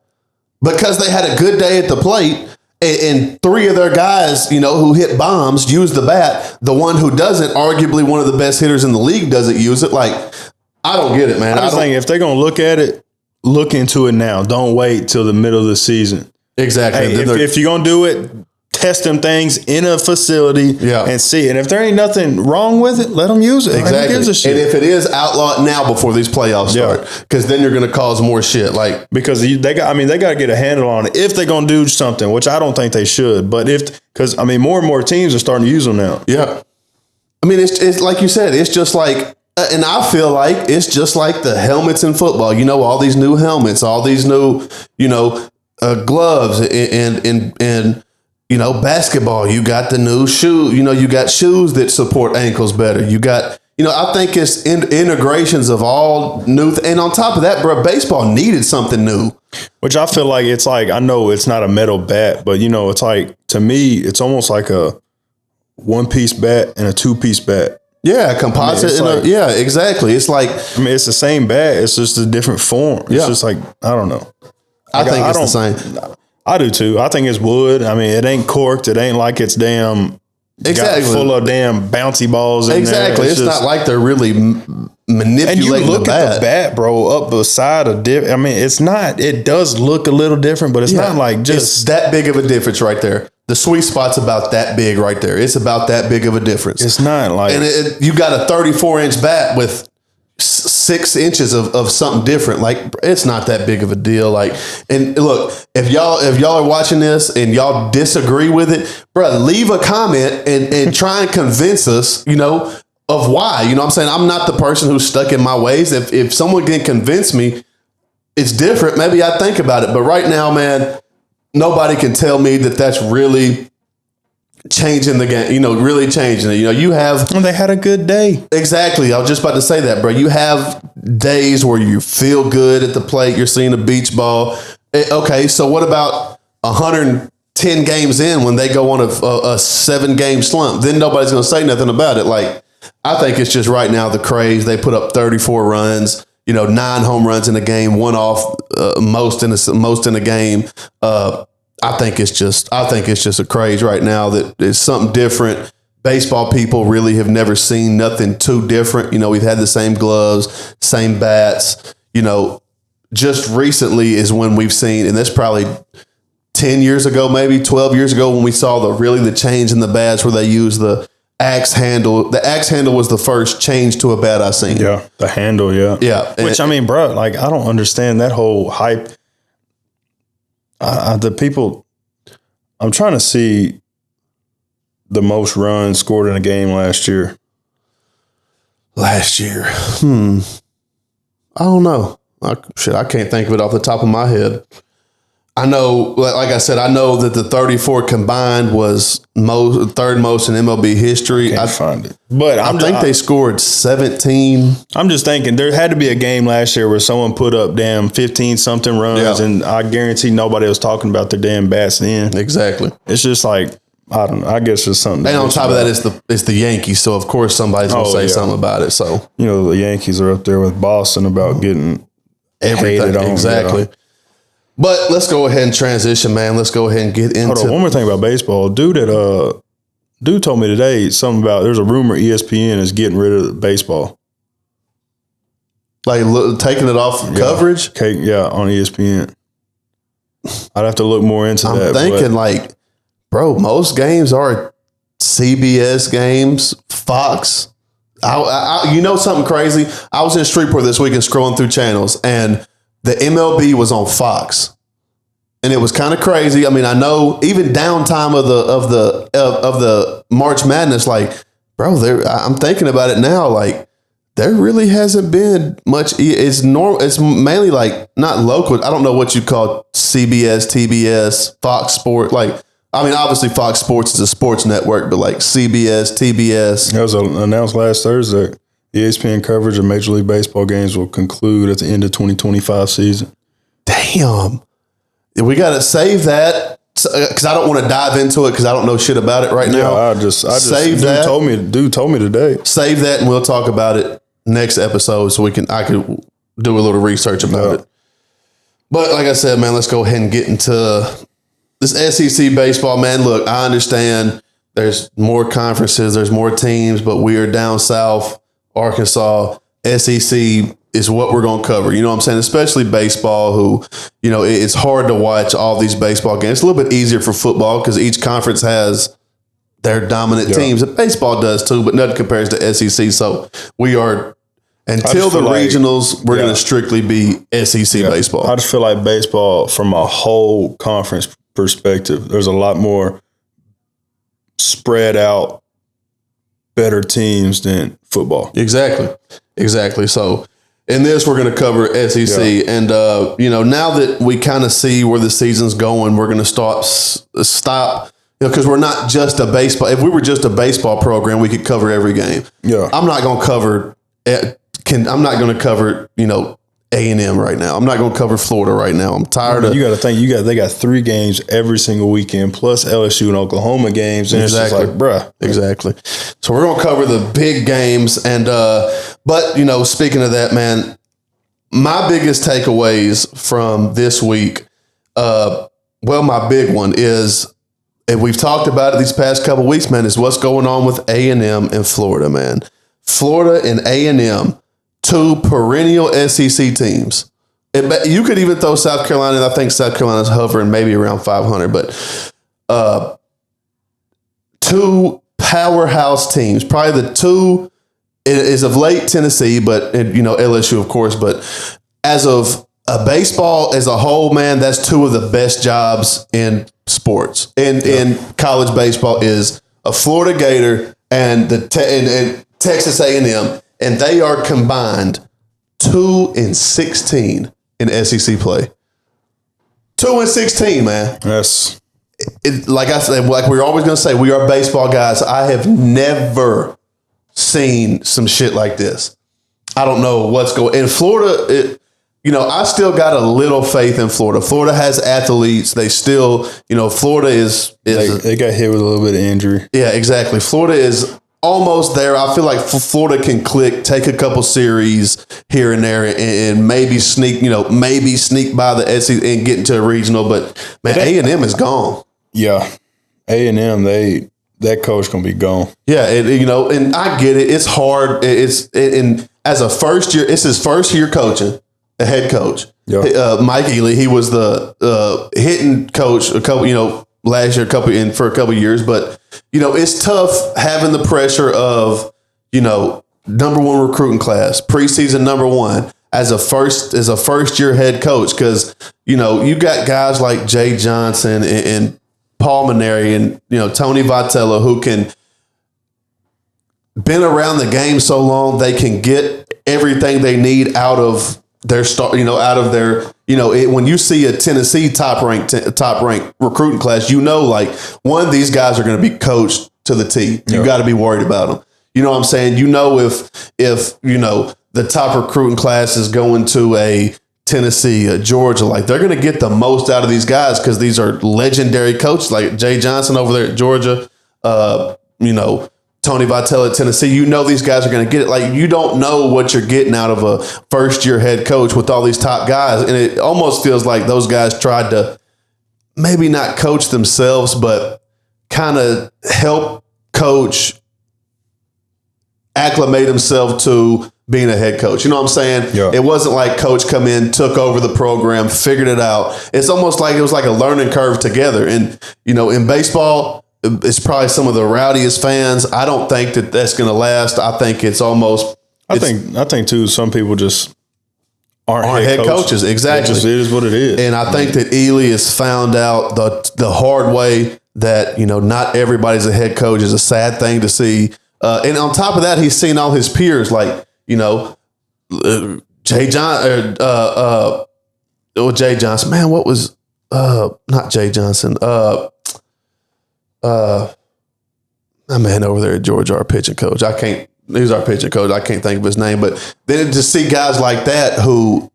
Because they had a good day at the plate, and 3 of their guys, who hit bombs, use the bat. The one who doesn't, arguably one of the best hitters in the league, doesn't use it. Like, I don't get it, man. I was thinking, if they're going to look at it, look into it now. Don't wait till the middle of the season. Exactly. Hey, if you're going to do it, test them things in a facility and see. And if there ain't nothing wrong with it, let them use it. Exactly. Like, who gives a shit? And if it is outlawed now before these playoffs start, because then you're going to cause more shit. Like, because they got to get a handle on it if they're going to do something, which I don't think they should. But because more and more teams are starting to use them now. Yeah. I mean, it's like you said, it's just like, and I feel like it's just like the helmets in football. You know, all these new helmets, all these new, gloves and basketball, you got the new shoe, you got shoes that support ankles better. You got, I think it's integrations of all new. And on top of that, bro, baseball needed something new. Which I feel like it's like, I know it's not a metal bat, but it's like, to me, it's almost like a 1-piece bat and a 2-piece bat. Yeah, composite. Yeah, exactly. It's like, it's the same bat. It's just a different form. It's just like, I don't know. I think it's the same. I do too. I think it's wood. I mean, it ain't corked. It ain't like it's damn full of damn bouncy balls. Exactly. It's not like they're really manipulating and you look the at the bat, bro, up beside a dip. I mean, it's not. It does look a little different, but it's not like just it's that big of a difference right there. The sweet spot's about that big right there. It's about that big of a difference. It's not like, and you got a 34-inch bat with 6 inches of something different. Like, it's not that big of a deal. Like, and look, if y'all are watching this and y'all disagree with it, bro, leave a comment and try and convince us, of why. You know what I'm saying? I'm not the person who's stuck in my ways. If someone can convince me it's different, maybe I think about it. But right now, man, nobody can tell me that that's really changing the game, really changing it. You have... Well, they had a good day. Exactly. I was just about to say that, bro. You have days where you feel good at the plate. You're seeing a beach ball. Okay, so what about 110 games in when they go on a 7-game slump? Then nobody's going to say nothing about it. Like, I think it's just right now the craze. They put up 34 runs, 9 home runs in a game, one off most in a game. I think it's just a craze right now that it's something different. Baseball people really have never seen nothing too different. We've had the same gloves, same bats. Just recently is when we've seen, and that's probably 10 years ago, maybe 12 years ago, when we saw the change in the bats where they use the axe handle. The axe handle was the first change to a bat I seen. Yeah, the handle, yeah. Which, bro, like, I don't understand that whole hype. The people, I'm trying to see the most runs scored in a game last year. I don't know. I can't think of it off the top of my head. I know, like I said, I know that the 34 combined was third most in MLB history. I find it, but I think they scored 17. I'm just thinking there had to be a game last year where someone put up damn 15 something runs, and I guarantee nobody was talking about their damn bats then. Exactly. It's just like, I don't know. I guess it's something. And on top of that, it's the Yankees, so of course somebody's gonna say something about it. So the Yankees are up there with Boston about getting everything hated on. Exactly. But let's go ahead and transition, man. Let's go ahead and get into... Hold on, one more thing about baseball. Dude told me today something about, there's a rumor ESPN is getting rid of baseball. Like taking it off coverage? On ESPN. I'd have to look more into that. I'm thinking bro, most games are CBS games, Fox. You know something crazy? I was in Shreveport this week and scrolling through channels, and the MLB was on Fox, and it was kind of crazy. I mean, I know even downtime of the March Madness, like, bro, I'm thinking about it now. Like, there really hasn't been much. It's normal. It's mainly like not local. I don't know what you call CBS, TBS, Fox Sport. Like, I mean, obviously Fox Sports is a sports network, but like CBS, TBS. That was announced last Thursday. The ESPN coverage of Major League Baseball games will conclude at the end of 2025 season. Damn. We got to save that because I don't want to dive into it because I don't know shit about it right now. I just save that. Dude told me today. Save that and we'll talk about it next episode so I could do a little research about it. But like I said, man, let's go ahead and get into this SEC baseball, man. Look, I understand there's more conferences, there's more teams, but we are down south. Arkansas, SEC, is what we're going to cover. You know what I'm saying? Especially baseball, who, you know, it's hard to watch all these baseball games. It's a little bit easier for football because each conference has their dominant teams. Baseball does too, but nothing compares to SEC. So we are, until the regionals, we're going to strictly be SEC baseball. I just feel like baseball, from a whole conference perspective, there's a lot more spread out, better teams than football. Exactly. So in this, we're going to cover SEC. And, you know, now that we kind of see where the season's going, we're going to stop, you know, because we're not just a baseball. If we were just a baseball program, we could cover every game. Yeah. I'm not going to cover, you know, A&M right now. I'm not going to cover Florida right now. I'm tired of. You got to think, they got 3 games every single weekend, plus LSU and Oklahoma games. And Exactly. It's just like, bruh. Exactly. So we're going to cover the big games. And, but, you know, speaking of that, man, my biggest takeaways from this week, my big one is, and we've talked about it these past couple of weeks, man, is what's going on with A&M and Florida, man. Florida and A&M, 2 perennial SEC teams. You could even throw South Carolina. I think South Carolina's hovering maybe around 500, but 2 powerhouse teams. Probably the 2 is of late Tennessee, but you know, LSU, of course. But as of a baseball as a whole, man, that's 2 of the best jobs in sports. In college baseball is a Florida Gator and and Texas A&M, and they are combined 2-16 in SEC play. 2-16, man. Yes. Like I said, like we're always going to say, we are baseball guys. I have never seen some shit like this. I don't know what's going. In Florida, you know, I still got a little faith in Florida. Florida has athletes. They still, you know, Florida is they got hit with a little bit of injury. Yeah, exactly. Florida is almost there. I feel like Florida can click, take a couple series here and there, and maybe sneak by the SEC and get into a regional. But man, A&M is gone. Yeah, A&M, that coach gonna be gone. Yeah, you know, and I get it. It's hard. And as a first year, it's his first year coaching, a head coach. Yeah. Mike Ely, he was the hitting coach last year, for a couple years, but you know, it's tough having the pressure of, you know, number 1 recruiting class, preseason number 1 as a first year head coach, because you know you got guys like Jay Johnson and Paul Maneri and, you know, Tony Vitello, who can been around the game so long they can get everything they need out of their start, you know, out of their, you know, when you see a Tennessee top ranked recruiting class, you know, like, one of these guys are going to be coached to the T. You got to be worried about them. You know what I'm saying? You know, if you know the top recruiting class is going to a Tennessee, Georgia, like, they're going to get the most out of these guys because these are legendary coaches like Jay Johnson over there at Georgia, you know, Tony Vitello at Tennessee. You know these guys are going to get it. Like, you don't know what you're getting out of a first-year head coach with all these top guys, and it almost feels like those guys tried to maybe not coach themselves, but kind of help coach acclimate himself to being a head coach. You know what I'm saying? Yeah. It wasn't like coach come in, took over the program, figured it out. It's almost like it was like a learning curve together. And, you know, in baseball, it's probably some of the rowdiest fans. I don't think that that's going to last. I think it's almost. I think too, some people just aren't head coaches. Exactly. It is what it is. And I think that Ely has found out the hard way that, you know, not everybody's a head coach is a sad thing to see. And on top of that, he's seen all his peers, like, you know, Jay Johnson. Man, what was not Jay Johnson? My man over there at Georgia, our pitching coach. He's our pitching coach. I can't think of his name, but then to see guys like that who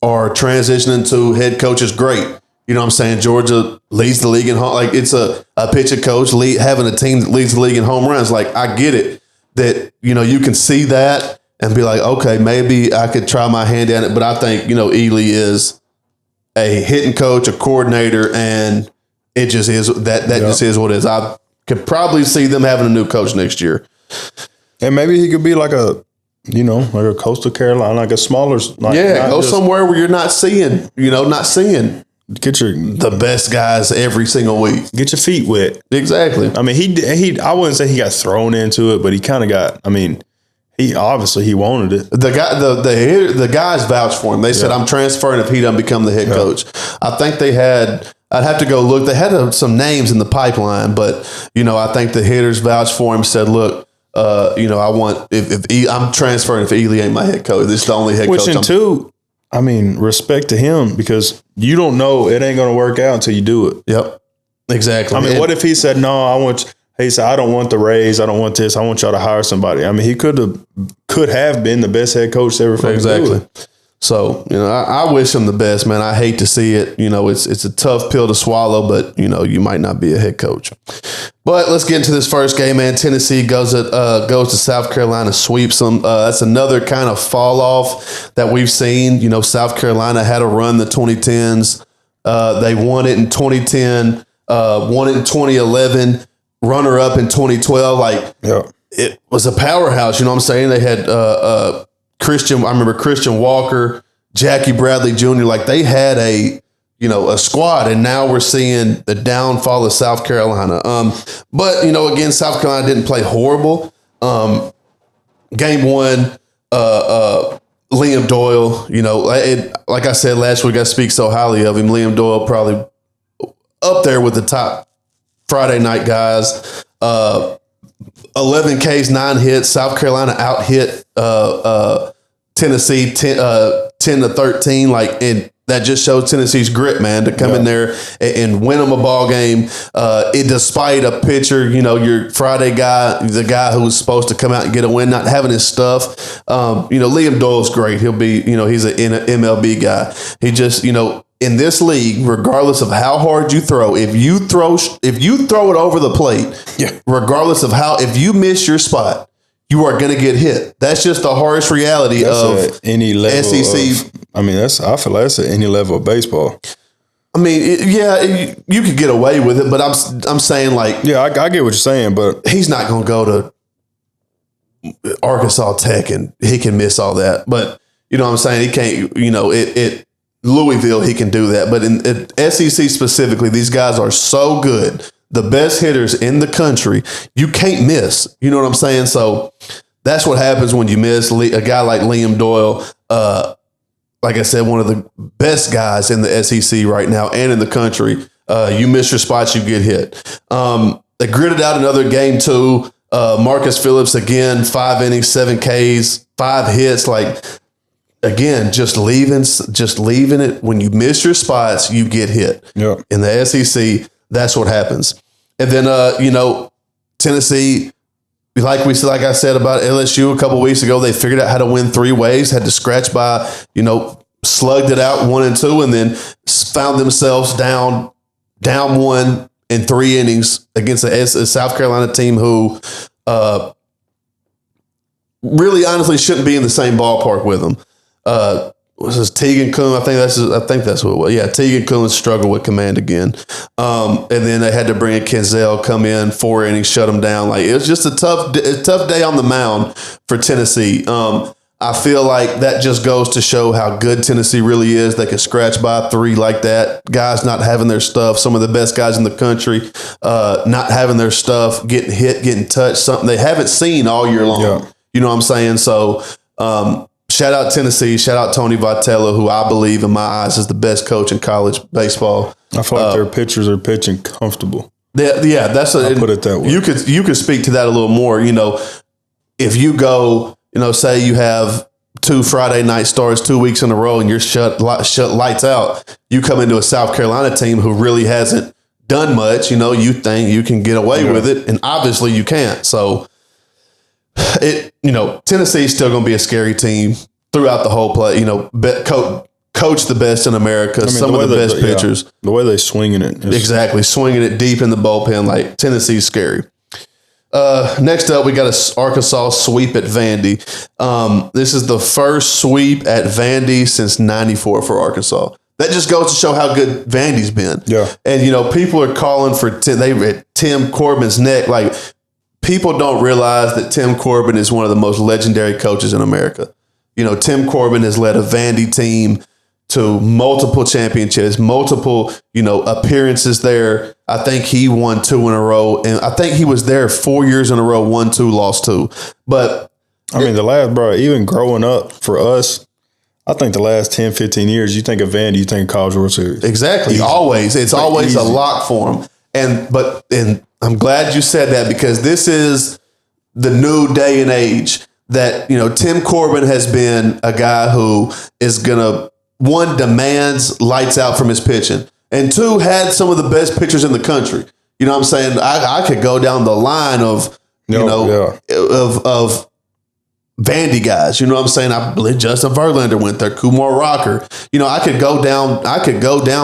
are transitioning to head coaches, great. You know what I'm saying? Georgia leads the league in home. Like, it's a pitching coach having a team that leads the league in home runs. Like, I get it that, you know, you can see that and be like, okay, maybe I could try my hand at it. But I think, you know, Ely is a hitting coach, a coordinator, and it just is that just is what it is. I could probably see them having a new coach next year. And maybe he could be like You know, like a Coastal Carolina, like a smaller. Like go somewhere where you're not seeing, get your the best guys every single week. Get your feet wet. Exactly. I mean, he. I wouldn't say he got thrown into it, but he kind of got. I mean, he wanted it. The guys vouched for him. They said, "I'm transferring if he doesn't become the head coach." I think they had. I'd have to go look. They had some names in the pipeline, but I think the hitters vouched for him. Said, "Look, I want if I'm transferring if Ely ain't my head coach. This is the only head coach." Which, and two, I mean, respect to him because you don't know it ain't going to work out until you do it. Yep, exactly. I mean, what if he said, "No, he said, I don't want the raise. I don't want this. I want y'all to hire somebody." I mean, he could have been the best head coach ever. Exactly. So, I wish him the best, man. I hate to see it. It's a tough pill to swallow, but, you might not be a head coach. But let's get into this first game, man. Tennessee goes to South Carolina, sweeps them. That's another kind of fall off that we've seen. South Carolina had a run in the 2010s. They won it in 2010, won it in 2011, runner up in 2012. It was a powerhouse. You know what I'm saying? They had I remember Christian Walker, Jackie Bradley Jr. Like they had a squad, and now we're seeing the downfall of South Carolina. But again, South Carolina didn't play horrible. Game one, Liam Doyle. Like I said last week, I speak so highly of him. Liam Doyle probably up there with the top Friday night guys. 11 Ks, 9 hits. South Carolina out hit Tennessee 10 to 13. And that just shows Tennessee's grit, man, to come in there and win them a ball game. Despite a pitcher, your Friday guy, the guy who was supposed to come out and get a win, not having his stuff. Liam Doyle's great. He'll be, he's an MLB guy. He just, in this league, regardless of how hard you throw, if you throw it over the plate, regardless of if you miss your spot, you are going to get hit. That's just the harsh reality of any level SEC. I feel like that's at any level of baseball. I mean, you could get away with it, but I'm saying I get what you're saying, but he's not going to go to Arkansas Tech and he can miss all that. But you know what I'm saying? He can't. Louisville, he can do that. But in SEC specifically, these guys are so good. The best hitters in the country, you can't miss. You know what I'm saying? So that's what happens when you miss a guy like Liam Doyle. Like I said, one of the best guys in the SEC right now and in the country. You miss your spots, you get hit. They gritted out another game too. Marcus Phillips again, 5 innings, 7 Ks, 5 hits. Again, just leaving it. When you miss your spots, you get hit. Yeah. In the SEC, that's what happens. And then, Tennessee, like I said about LSU a couple weeks ago, they figured out how to win 3 ways, had to scratch by, slugged it out 1 and 2, and then found themselves down 1 in 3 innings against a South Carolina team who really honestly shouldn't be in the same ballpark with them. Was this Tegan Kuhn? I think that's what it was. Yeah, Tegan Kuhn struggled with command again. And then they had to bring in Kenzel, come in 4 innings, shut them down. It was just a tough day on the mound for Tennessee. I feel like that just goes to show how good Tennessee really is. They can scratch by 3 like that. Guys not having their stuff. Some of the best guys in the country not having their stuff, getting hit, getting touched, something they haven't seen all year long. Yeah. You know what I'm saying? So, shout out Tennessee. Shout out Tony Vitello, who I believe in my eyes is the best coach in college baseball. I feel like their pitchers are pitching comfortable. Yeah, I'll put it that way. You could speak to that a little more. If you go, say you have 2 Friday night starts 2 weeks in a row and you're shut lights out, you come into a South Carolina team who really hasn't done much. You think you can get away with it, and obviously you can't. So. Tennessee's still going to be a scary team throughout the whole play. Coach the best in America. Some of the best pitchers. Yeah, the way they swinging it. Exactly. Swinging it deep in the bullpen. Tennessee's scary. Next up, we got a Arkansas sweep at Vandy. This is the first sweep at Vandy since 94 for Arkansas. That just goes to show how good Vandy's been. Yeah. And, people are calling for Tim Corbin's neck. people don't realize that Tim Corbin is one of the most legendary coaches in America. You know, Tim Corbin has led a Vandy team to multiple championships, multiple, appearances there. I think he won 2 in a row. And I think he was there 4 years in a row, won 2, lost 2. But the last, bro, even growing up for us, I think the last 10, 15 years, you think of Vandy, you think of College World Series. Exactly. Easy. Always. It's always easy. a lock for him. And I'm glad you said that, because this is the new day and age that, Tim Corbin has been a guy who is going to, one, demands lights out from his pitching, and 2, had some of the best pitchers in the country. You know what I'm saying? I could go down the line of, of Vandy guys. You know what I'm saying? I believe Justin Verlander went there, Kumar Rocker. I could go down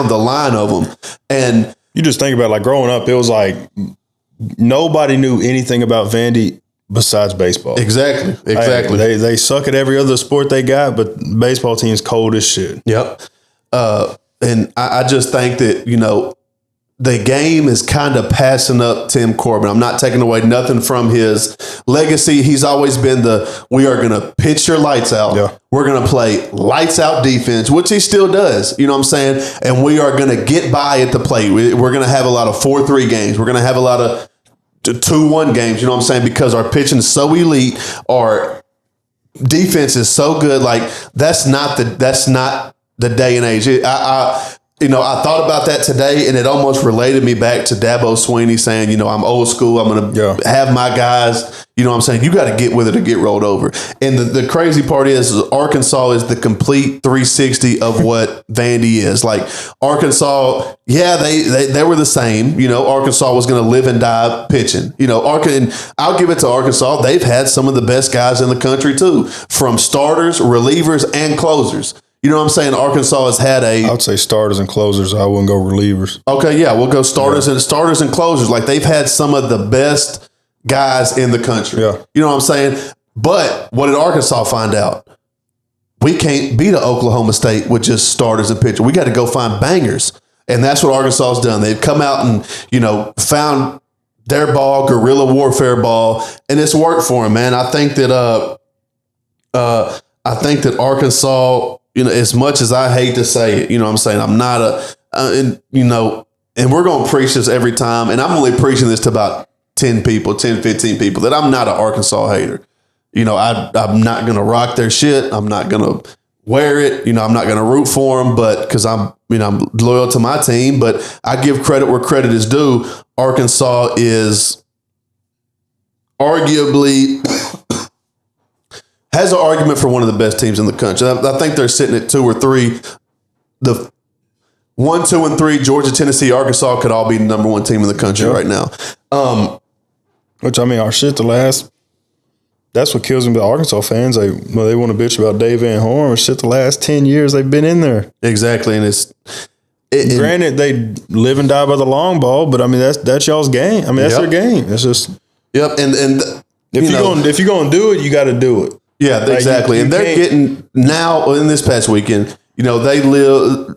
the line of them. And you just think about, like, growing up, it was like nobody knew anything about Vandy besides baseball. Exactly. They suck at every other sport they got, but baseball team's cold as shit. Yep. And I just think that, the game is kind of passing up Tim Corbin. I'm not taking away nothing from his legacy. He's always been we are going to pitch your lights out. Yeah. We're going to play lights out defense, which he still does. You know what I'm saying? And we are going to get by at the plate. We're going to have a lot of 4-3 games. We're going to have a lot of 2-1 games. You know what I'm saying? Because our pitching is so elite, our defense is so good. Like, that's not the day and age. I thought about that today, and it almost related me back to Dabo Swinney saying, I'm old school. I'm going to have my guys. You know what I'm saying? You got to get with it or get rolled over. And the crazy part is Arkansas is the complete 360 of what Vandy is. Like, Arkansas, they were the same. Arkansas was going to live and die pitching. And I'll give it to Arkansas. They've had some of the best guys in the country too, from starters, relievers, and closers. You know what I'm saying? Arkansas has had I would say starters and closers. I wouldn't go relievers. Okay, yeah, we'll go starters and closers. Like, they've had some of the best guys in the country. Yeah. You know what I'm saying? But what did Arkansas find out? We can't beat Oklahoma State with just starters and pitchers. We got to go find bangers. And that's what Arkansas has done. They've come out and, found their ball, guerrilla warfare ball, and it's worked for them, man. I think that Arkansas, as much as I hate to say it, I'm saying, I'm not and we're going to preach this every time. And I'm only preaching this to about 10, 15 people, that I'm not an Arkansas hater. I'm not going to rock their shit. I'm not going to wear it. I'm not going to root for them, but because I'm loyal to my team, but I give credit where credit is due. Arkansas is arguably has an argument for one of the best teams in the country. I think they're sitting at 2 or 3. The 1, 2, and 3, Georgia, Tennessee, Arkansas could all be the number 1 team in the country right now. Which, our shit, that's what kills me about Arkansas fans. They want to bitch about Dave Van Horn. Shit, the last 10 years they've been in there. Exactly. And granted, they live and die by the long ball, but that's y'all's game. That's their game. It's just. Yep. And if you're going to do it, you got to do it. Yeah, exactly. And they're getting now in this past weekend, they live.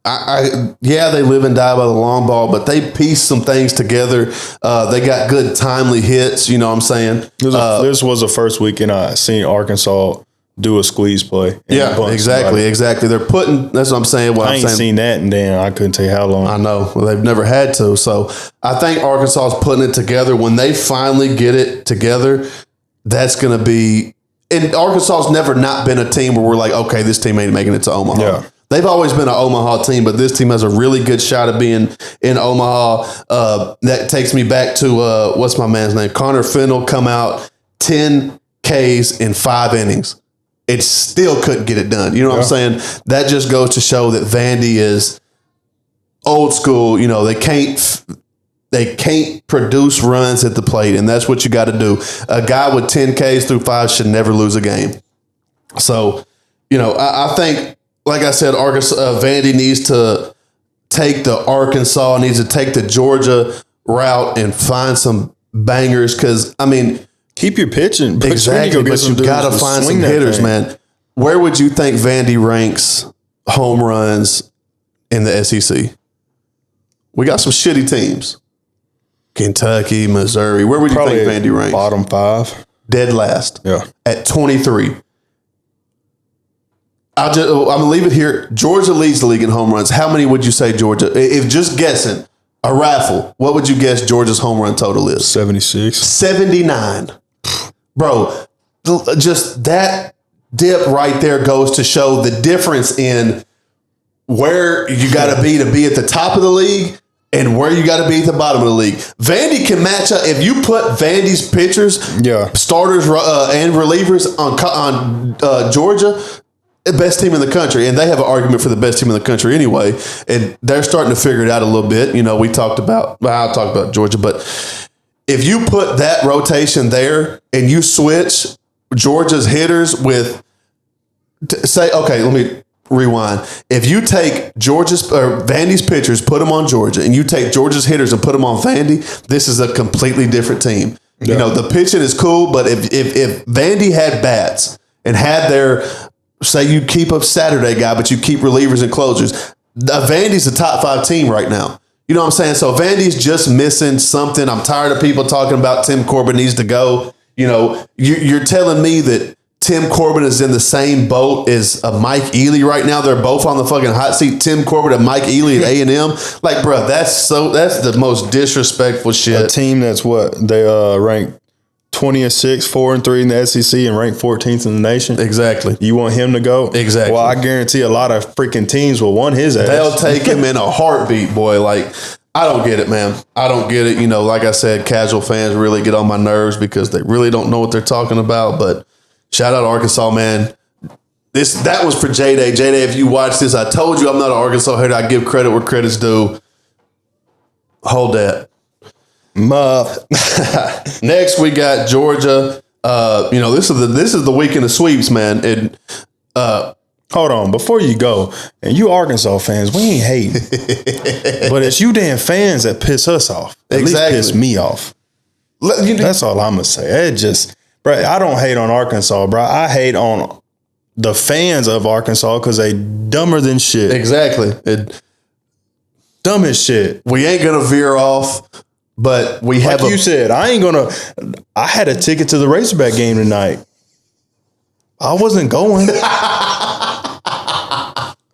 They live and die by the long ball, but they piece some things together. They got good timely hits. You know what I'm saying? This was the first weekend I seen Arkansas do a squeeze play. Yeah, exactly. They're putting. That's what I'm saying. I ain't seen that, and then I couldn't tell you how long. I know. Well, they've never had to. So I think Arkansas is putting it together. When they finally get it together, that's going to be. And Arkansas's never not been a team where we're like, okay, this team ain't making it to Omaha. Yeah. They've always been an Omaha team, but this team has a really good shot of being in Omaha. That takes me back to, what's my man's name? Connor Fennell come out 10 Ks in 5 innings. It still couldn't get it done. You know what I'm saying? That just goes to show that Vandy is old school. They can't produce runs at the plate, and that's what you got to do. A guy with 10 Ks through 5 should never lose a game. So, I think, like I said, Vandy needs to take the Arkansas, needs to take the Georgia route and find some bangers because, keep your pitching. Exactly, but you got to find some hitters, man. Where would you think Vandy ranks home runs in the SEC? We got some shitty teams. Kentucky, Missouri. Where would you Probably think Vandy ranks? bottom 5. Dead last. Yeah. At 23. I'm going to leave it here. Georgia leads the league in home runs. How many would you say Georgia? If just guessing, a raffle, what would you guess Georgia's home run total is? 76. 79. Bro, just that dip right there goes to show the difference in where you got to be at the top of the league and where you got to be at the bottom of the league. Vandy can match up. If you put Vandy's pitchers, starters, and relievers on Georgia, the best team in the country, and they have an argument for the best team in the country anyway, and they're starting to figure it out a little bit. You know, I'll talk about Georgia, but if you put that rotation there and you switch Georgia's hitters with, okay, let me rewind. If you take Vandy's pitchers, put them on Georgia, and you take Georgia's hitters and put them on Vandy, this is a completely different team. Yeah. You know, the pitching is cool, but if Vandy had bats and had their, say you keep up Saturday guy, but you keep relievers and closers, Vandy's a top 5 team right now. You know what I'm saying? So Vandy's just missing something. I'm tired of people talking about Tim Corbin needs to go. You know, you're telling me that Tim Corbin is in the same boat as Mike Ely right now. They're both on the fucking hot seat. Tim Corbin and Mike Ely at A&M. Like, bro, that's the most disrespectful shit. A team that's what they rank 20-6, 4-3 in the SEC, and ranked 14th in the nation. Exactly. You want him to go? Exactly. Well, I guarantee a lot of freaking teams will want his ass. They'll take him in a heartbeat, boy. Like, I don't get it, man. I don't get it. You know, like I said, casual fans really get on my nerves because they really don't know what they're talking about. But shout out Arkansas, man. That was for J-Day. J-Day, if you watch this, I told you I'm not an Arkansas hater. I give credit where credit's due. Hold that. Next, we got Georgia. You know, this is the weekend of sweeps, man. And hold on, before you go, and you Arkansas fans, we ain't hating, but it's you damn fans that piss us off. At least piss me off. That's all I'm gonna say. It just, bro, I don't hate on Arkansas, bro. I hate on the fans of Arkansas because they dumber than shit. Exactly. Dumb as shit. We ain't gonna veer off. But we have, like you said, I had a ticket to the Razorback game tonight. I wasn't going.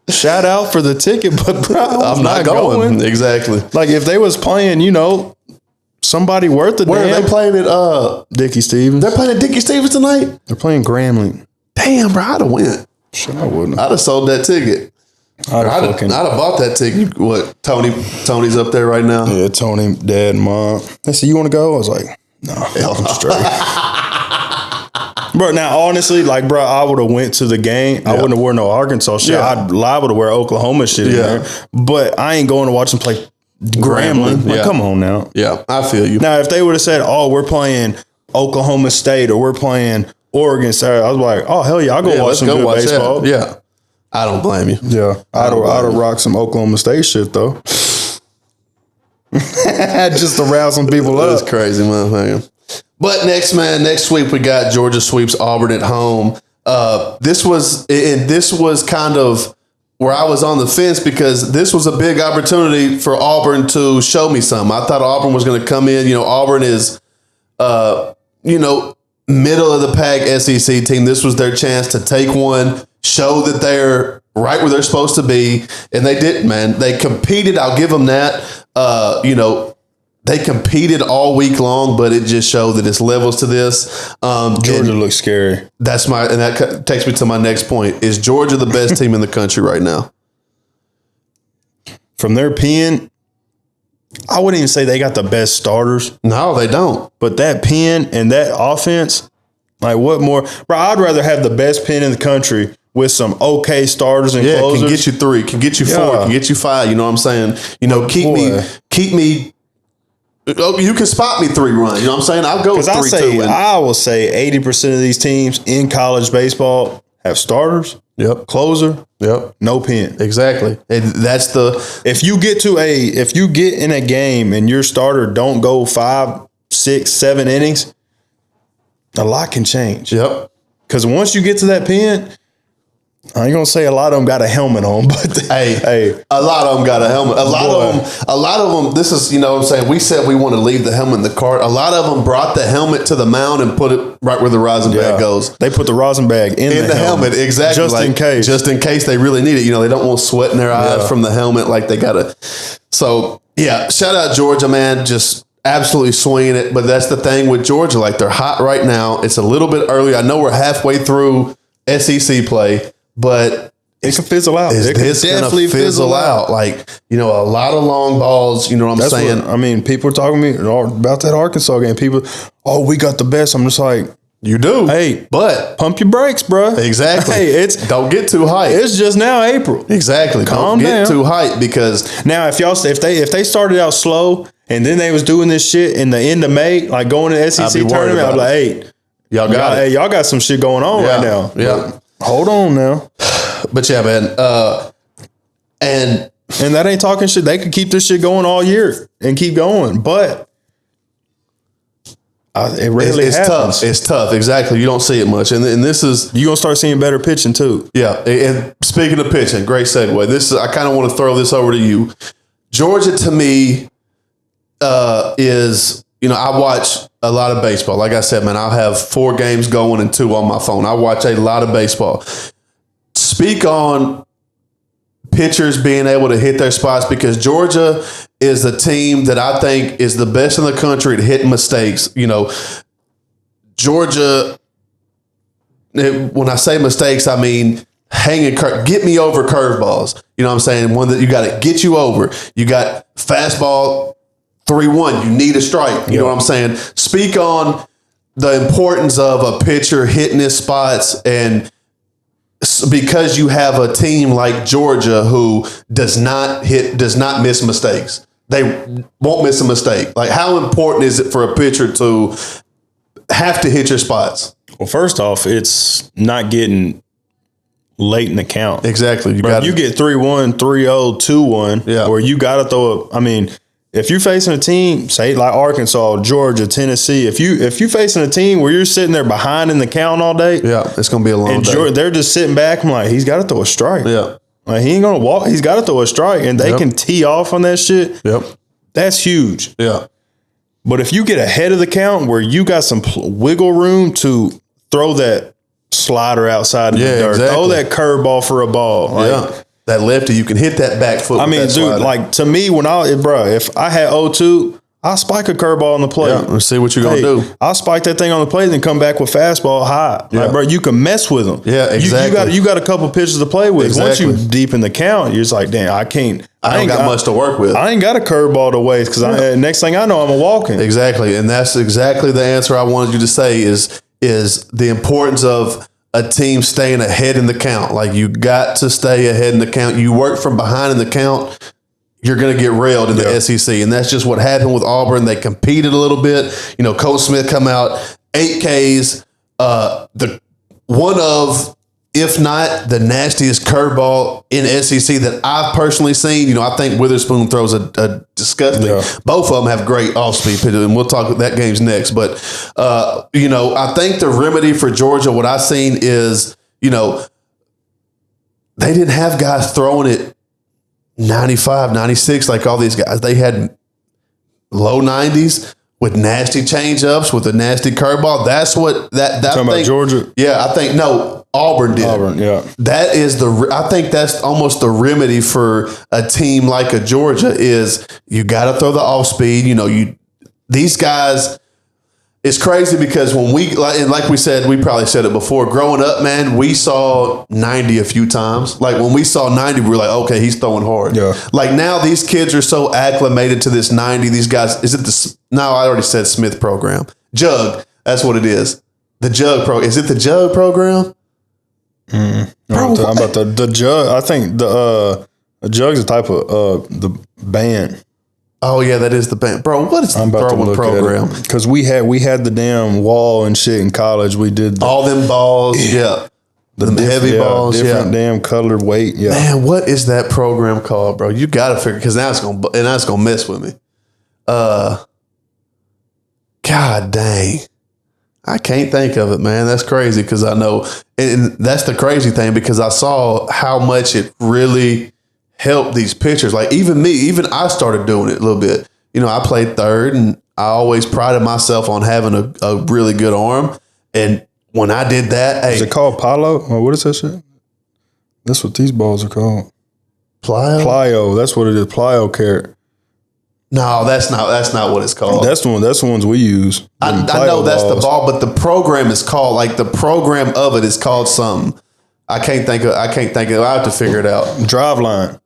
Shout out for the ticket, but bro, I'm not going. Exactly. Like if they was playing, you know, somebody worth the damn. Where are they playing at Dickie Stevens. They're playing at Dickie Stevens tonight? They're playing Grambling. Damn, bro, I'd have went. Shit, I wouldn't. I'd have sold that ticket. I'd have bought that ticket. What? Tony's up there right now? Yeah, Tony, Dad, and Mom. They said, "You want to go?" I was like, "No, I'm straight." Bro, now honestly, like, bro, I would have went to the game. Yeah. I wouldn't have worn no Arkansas shit. Yeah. I'd liable to wear Oklahoma shit in there. But I ain't going to watch them play Grambling. Like, come on now. Yeah, I feel you. Now, if they would have said, "Oh, we're playing Oklahoma State" or "We're playing Oregon State," I was like, "Oh hell yeah, I'll go watch some good baseball." That. Yeah. I don't blame you. Yeah. I'd have rocked some Oklahoma State shit, though. Just to rile some people up. That's crazy, motherfucker. But next week we got Georgia sweeps Auburn at home. This was kind of where I was on the fence because this was a big opportunity for Auburn to show me something. I thought Auburn was going to come in. You know, Auburn is, middle of the pack SEC team. This was their chance to take one, show that they're right where they're supposed to be, and they didn't, man. They competed. I'll give them that. They competed all week long, but it just showed that it's levels to this. Georgia looks scary. And that takes me to my next point. Is Georgia the best team in the country right now? From their pen, I wouldn't even say they got the best starters. No, they don't. But that pen and that offense, like what more? Bro, I'd rather have the best pen in the country with some okay starters and closers. Can get you 3, can get you 4, can get you 5. You know what I'm saying? You know, keep me. Oh, you can spot me 3 runs. You know what I'm saying? I'll go with 3-2. I will say 80% of these teams in college baseball have starters. Yep. Closer. Yep. No pen. Exactly. And that's if you get in a game and your starter don't go 5, 6, 7 innings, a lot can change. Yep. Because once you get to that pen, I ain't gonna say a lot of them got a helmet on, but hey, a lot of them got a helmet. A lot of them. This is, you know what I'm saying. We said we want to leave the helmet in the cart. A lot of them brought the helmet to the mound and put it right where the rosin bag goes. They put the rosin bag in the helmet, exactly, just in case they really need it. You know, they don't want sweat in their eyes from the helmet, like they gotta. So yeah, shout out Georgia, man. Just absolutely swinging it. But that's the thing with Georgia. Like, they're hot right now. It's a little bit early. I know we're halfway through SEC play, but it can fizzle out. It can definitely fizzle out. Like, you know, a lot of long balls. You know what I'm saying? People are talking to me about that Arkansas game. People, we got the best. I'm just like, you do. Hey, but pump your brakes, bro. Exactly. Hey, don't get too hyped. It's just now April. Exactly. Calm don't down. get too hyped, because now if they started out slow and then they was doing this shit in the end of May, like going to the SEC tournament, I'm like, hey, y'all got some shit going on right now. Yeah. But hold on now. But yeah, man. And that ain't talking shit. They could keep this shit going all year and keep going, but it rarely happens. Tough. It's tough. Exactly. You don't see it much. And this is, you're going to start seeing better pitching too. Yeah. And speaking of pitching, great segue. I kind of want to throw this over to you. Georgia, to me, is, you know, I watch a lot of baseball. Like I said, man, I'll have 4 games going and 2 on my phone. I watch a lot of baseball. Speak on pitchers being able to hit their spots, because Georgia is a team that I think is the best in the country at hitting mistakes. You know, Georgia, when I say mistakes, I mean get me over curveballs. You know what I'm saying? One that you got to get you over. You got fastball 3-1. You need a strike. You know what I'm saying? Speak on the importance of a pitcher hitting his spots, and because you have a team like Georgia who does not miss mistakes. They won't miss a mistake. Like, how important is it for a pitcher to have to hit your spots? Well, first off, it's not getting late in the count. Exactly. You get 3-1, 3-0, 2-1, where you got to throw if you're facing a team, say like Arkansas, Georgia, Tennessee, if you facing a team where you're sitting there behind in the count all day, it's gonna be a long day. They're just sitting back. I'm like, he's got to throw a strike. Yeah, like, he ain't gonna walk. He's got to throw a strike, and they can tee off on that shit. Yep, that's huge. Yeah, but if you get ahead of the count where you got some wiggle room to throw that slider outside in the dirt, throw that curveball for a ball, that lefty, you can hit that back foot. Dude, slider. Like, to me, if I had 0-2, I'll spike a curveball on the plate. Yeah, let's see what you're going to do. I'll spike that thing on the plate and then come back with fastball high. Yeah. Like, bro, you can mess with them. Yeah, exactly. You got a couple pitches to play with. Exactly. Once you deep in the count, you're just like, damn, I ain't got much to work with. I ain't got a curveball to waste, because next thing I know, I'm a walking. Exactly. And that's exactly the answer I wanted you to say is the importance of a team staying ahead in the count. Like, you got to stay ahead in the count. You work from behind in the count, you're going to get railed in the SEC. And that's just what happened with Auburn. They competed a little bit. You know, Coach Smith come out, 8 Ks, one of, if not the nastiest curveball in SEC that I've personally seen. You know, I think Witherspoon throws a disgusting. Yeah. Both of them have great off-speed pitches, and we'll talk about that game's next. But, you know, I think the remedy for Georgia, what I've seen is, you know, they didn't have guys throwing it 95, 96 like all these guys. They had low 90s with nasty changeups, with a nasty curveball. That's what that talking about Georgia? Yeah, I think Auburn did. Auburn, yeah. That is I think that's almost the remedy for a team like a Georgia is you got to throw the off speed. You know, these guys. It's crazy because when like we said, we probably said it before, growing up, man, we saw 90 a few times. Like, when we saw 90, we were like, okay, he's throwing hard. Yeah. Like, now these kids are so acclimated to this 90. These guys, I already said Smith program. Jug, that's what it is. The Jug program. Is it the Jug program? I'm about the Jug. I think the Jug's a type of the band. Oh yeah, that is the band, bro. What is the throwing program? Because we had the damn wall and shit in college. We did all them balls, the heavy balls, different damn colored weight. Yeah, man, what is that program called, bro? You got to figure, because now it's gonna mess with me. God dang, I can't think of it, man. That's crazy because I know, and that's the crazy thing because I saw how much it really helped these pitchers. Like even I started doing it a little bit. You know, I played third and I always prided myself on having a really good arm. And when I did that, Is it called Palo? Or what is that shit? That's what these balls are called. Plyo. That's what it is. Plyo carrot. No, that's not what it's called. That's the ones we use. I know that's the ball, but the program is called, like the program of it is called something. I can't think of I have to figure it out. Drive line.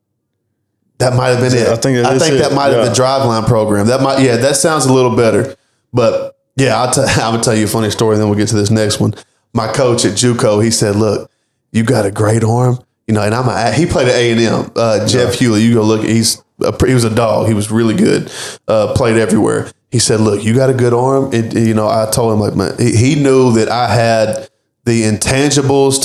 That might have been it. I think that might have been the Driveline program. That sounds a little better. But yeah, I'm gonna tell you a funny story, and then we'll get to this next one. My coach at JUCO, he said, "Look, you got a great arm, you know." And he played at A&M. Jeff Hewley, you go look. He was a dog. He was really good. Played everywhere. He said, "Look, you got a good arm." I told him, like, man, he knew that I had the intangibles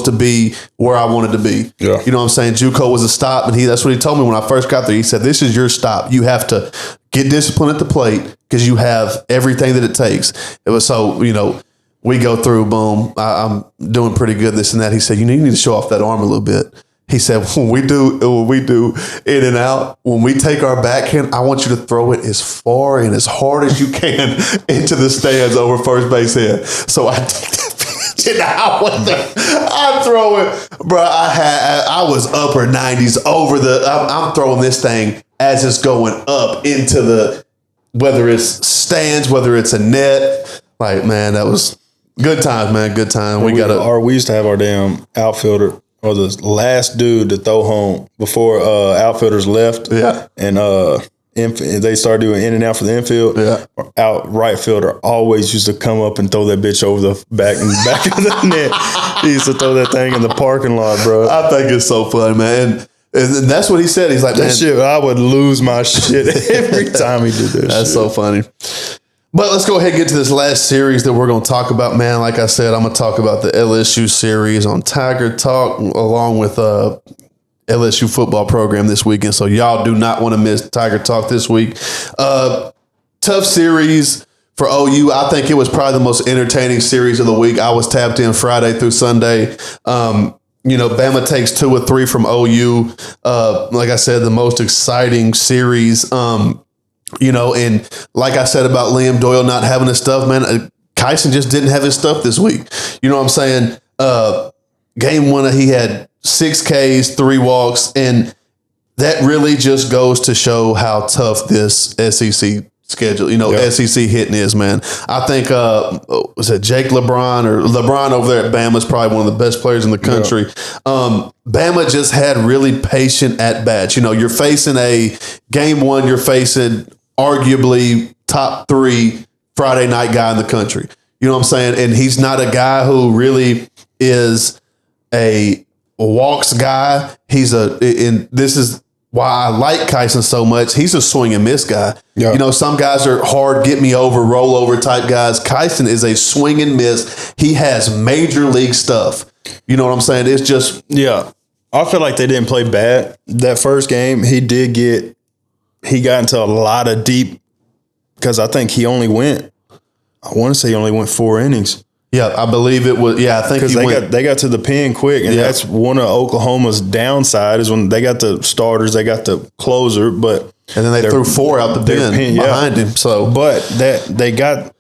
to be where I wanted to be. Yeah. You know what I'm saying? JUCO was a stop, and that's what he told me when I first got there. He said, "This is your stop. You have to get disciplined at the plate because you have everything that it takes." It was so, we go through, boom, I'm doing pretty good, this and that. He said, you need to show off that arm a little bit. He said, when we do in and out, when we take our backhand, I want you to throw it as far and as hard as you can into the stands over first base head. So I take that pitch and I throw it, bro. I was upper 90s over I'm throwing this thing as it's going up into whether it's stands, whether it's a net. Like, man, that was good times, man. Good time. We used to have our damn outfielder, or the last dude to throw home before outfielders left. Yeah. And they started doing in and out for the infield. Yeah. Out right fielder always used to come up and throw that bitch over the back of the net. He used to throw that thing in the parking lot, bro. I think it's so funny, man. And that's what he said. He's like, that shit, I would lose my shit every time he did that. That's so funny. But let's go ahead and get to this last series that we're going to talk about, man. Like I said, I'm going to talk about the LSU series on Tiger Talk along with LSU football program this weekend. So y'all do not want to miss Tiger Talk this week. Tough series for OU. I think it was probably the most entertaining series of the week. I was tapped in Friday through Sunday. Bama takes 2 or 3 from OU. Like I said, the most exciting series. And like I said about Liam Doyle not having his stuff, man, Kyson just didn't have his stuff this week. You know what I'm saying? Game 1, he had 6 Ks, 3 walks, and that really just goes to show how tough this SEC schedule, SEC hitting is, man. I think, was it Jake LeBron or LeBron over there at Bama is probably one of the best players in the country. Yeah. Bama just had really patient at bats. You're facing game 1, you're facing arguably top 3 Friday night guy in the country. You know what I'm saying? And he's not a guy who really is a walks guy. And this is why I like Kyson so much. He's a swing and miss guy. Yeah. Some guys are hard, get me over, roll over type guys. Kyson is a swing and miss. He has major league stuff. You know what I'm saying? It's just. Yeah. I feel like they didn't play bad. That first game, he got into a lot of deep, because I think I want to say he only went 4 innings. Yeah, I believe it was. Yeah, I think they got to the pen quick, and that's one of Oklahoma's downside is when they got the starters, they got the closer, and then they threw 4 out the pen behind him. So, but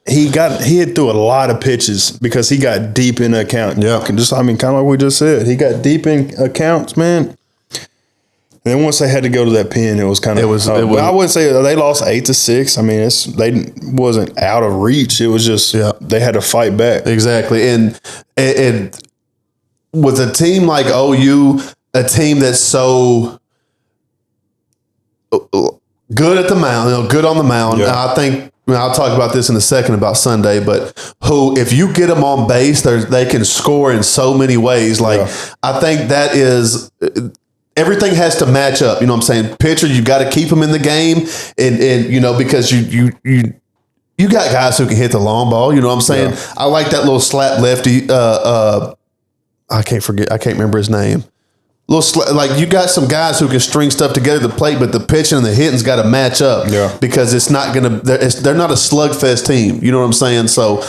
he had threw a lot of pitches because he got deep in the account. Yeah, kind of like we just said, he got deep in accounts, man. And then once they had to go to that pen, it was kind of. I wouldn't say they lost 8-6. I mean, they wasn't out of reach. It was just they had to fight back. Exactly, and with a team like OU, a team that's so good at the mound, good on the mound. Yeah. I think I'll talk about this in a second about Sunday, but if you get them on base, they can score in so many ways. I think that is. Everything has to match up. You know what I'm saying? Pitcher, you got to keep them in the game. And because you got guys who can hit the long ball. You know what I'm saying? Yeah. I like that little slap lefty. I can't remember his name. like you got some guys who can string stuff together to plate, but the pitching and the hitting's got to match up. Yeah. Because it's not gonna. They're not a slugfest team. You know what I'm saying? So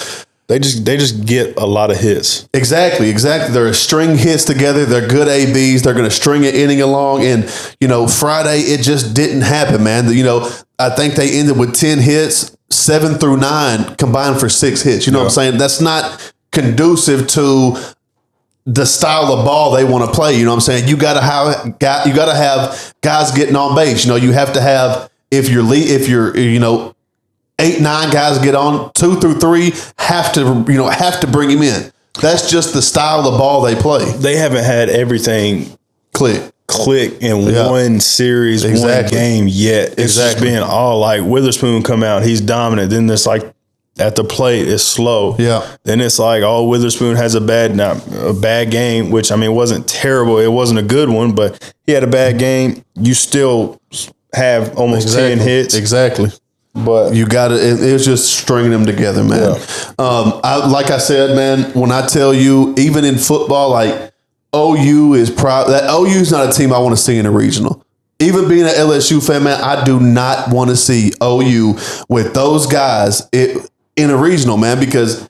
they just get a lot of hits. Exactly. They're string hits together. They're good ABs. They're going to string an inning along. And Friday it just didn't happen, man. I think they ended with 10 hits, 7 through 9 combined for 6 hits. You know what I'm saying? That's not conducive to the style of ball they want to play. You know what I'm saying? You got to have guys getting on base. You have to have if you're 8, 9 guys get on, 2 through 3 have to bring him in. That's just the style of ball they play. They haven't had everything click in one series, one game yet. It's just been all like Witherspoon come out, he's dominant. Then it's like at the plate, it's slow. Yeah. Then it's like, Witherspoon has a bad game, which it wasn't terrible. It wasn't a good one, but he had a bad game. You still have almost 10 hits. Exactly. But you got to. It's just stringing them together, man. Yeah. Like I said, man. When I tell you, even in football, like OU is OU's not a team I want to see in a regional. Even being an LSU fan, man, I do not want to see OU with those guys in a regional, man, because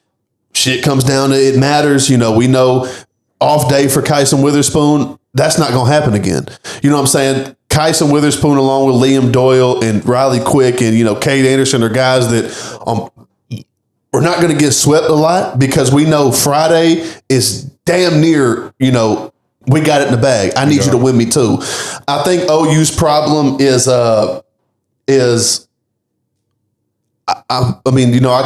shit comes down to it matters. We know off day for Kyson Witherspoon. That's not going to happen again. You know what I'm saying? Kyson Witherspoon along with Liam Doyle and Riley Quick and, Cade Anderson are guys that we're not going to get swept a lot because we know Friday is damn near, we got it in the bag. I need you to win me too. I think OU's problem is I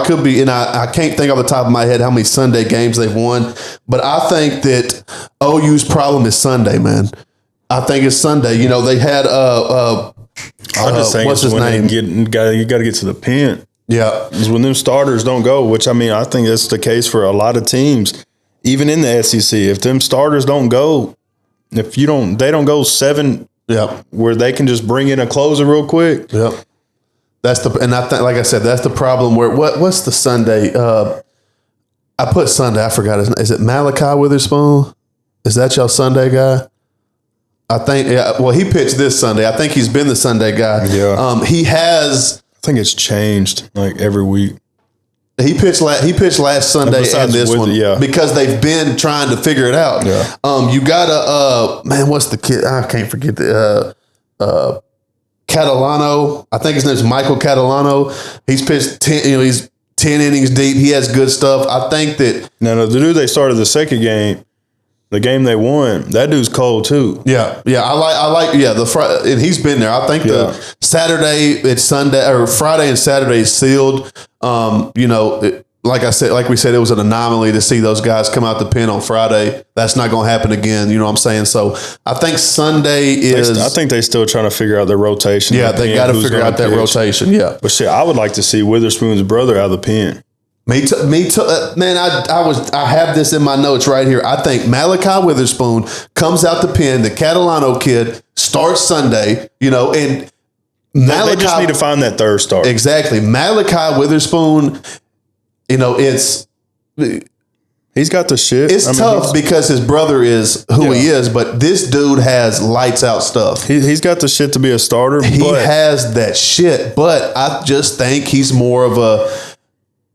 could be, and I can't think off the top of my head how many Sunday games they've won, but I think that OU's problem is Sunday, man. I think it's Sunday. They had I just think what's his name? You got to get to the pen. Yeah, it's when them starters don't go. Which I think that's the case for a lot of teams, even in the SEC. If them starters don't go, they don't go 7. Yeah, where they can just bring in a closer real quick. Yep. And I think, like I said, that's the problem. Where what's the Sunday? I put Sunday. I forgot his name. Is it Malachi Witherspoon? Is that y'all Sunday guy? I think. Yeah. Well, he pitched this Sunday. I think he's been the Sunday guy. Yeah. He has. I think it's changed like every week. He pitched last Sunday and this one because they've been trying to figure it out. Yeah. You gotta man, what's the kid? I can't forget the Catalano. I think his name's Michael Catalano. He's pitched 10. He's 10 innings deep. He has good stuff. I think that no, the dude they started the second game. The game they won, that dude's cold too. Yeah. I like. And he's been there. I think the Saturday, it's Sunday or Friday and Saturday is sealed. Like we said, it was an anomaly to see those guys come out the pen on Friday. That's not going to happen again. You know what I'm saying? So I think Sunday is. I think they still trying to figure out their rotation. Yeah, they got to figure out that rotation. Yeah, but shit, I would like to see Witherspoon's brother out of the pen. Me too, man. I have this in my notes right here. I think Malachi Witherspoon comes out the pen. The Catalano kid starts Sunday. And Malachi, they just need to find that third starter. Exactly, Malachi Witherspoon. He's got the shit. It's tough because his brother is who he is, but this dude has lights out stuff. He's got the shit to be a starter. He has that shit, but I just think he's more of a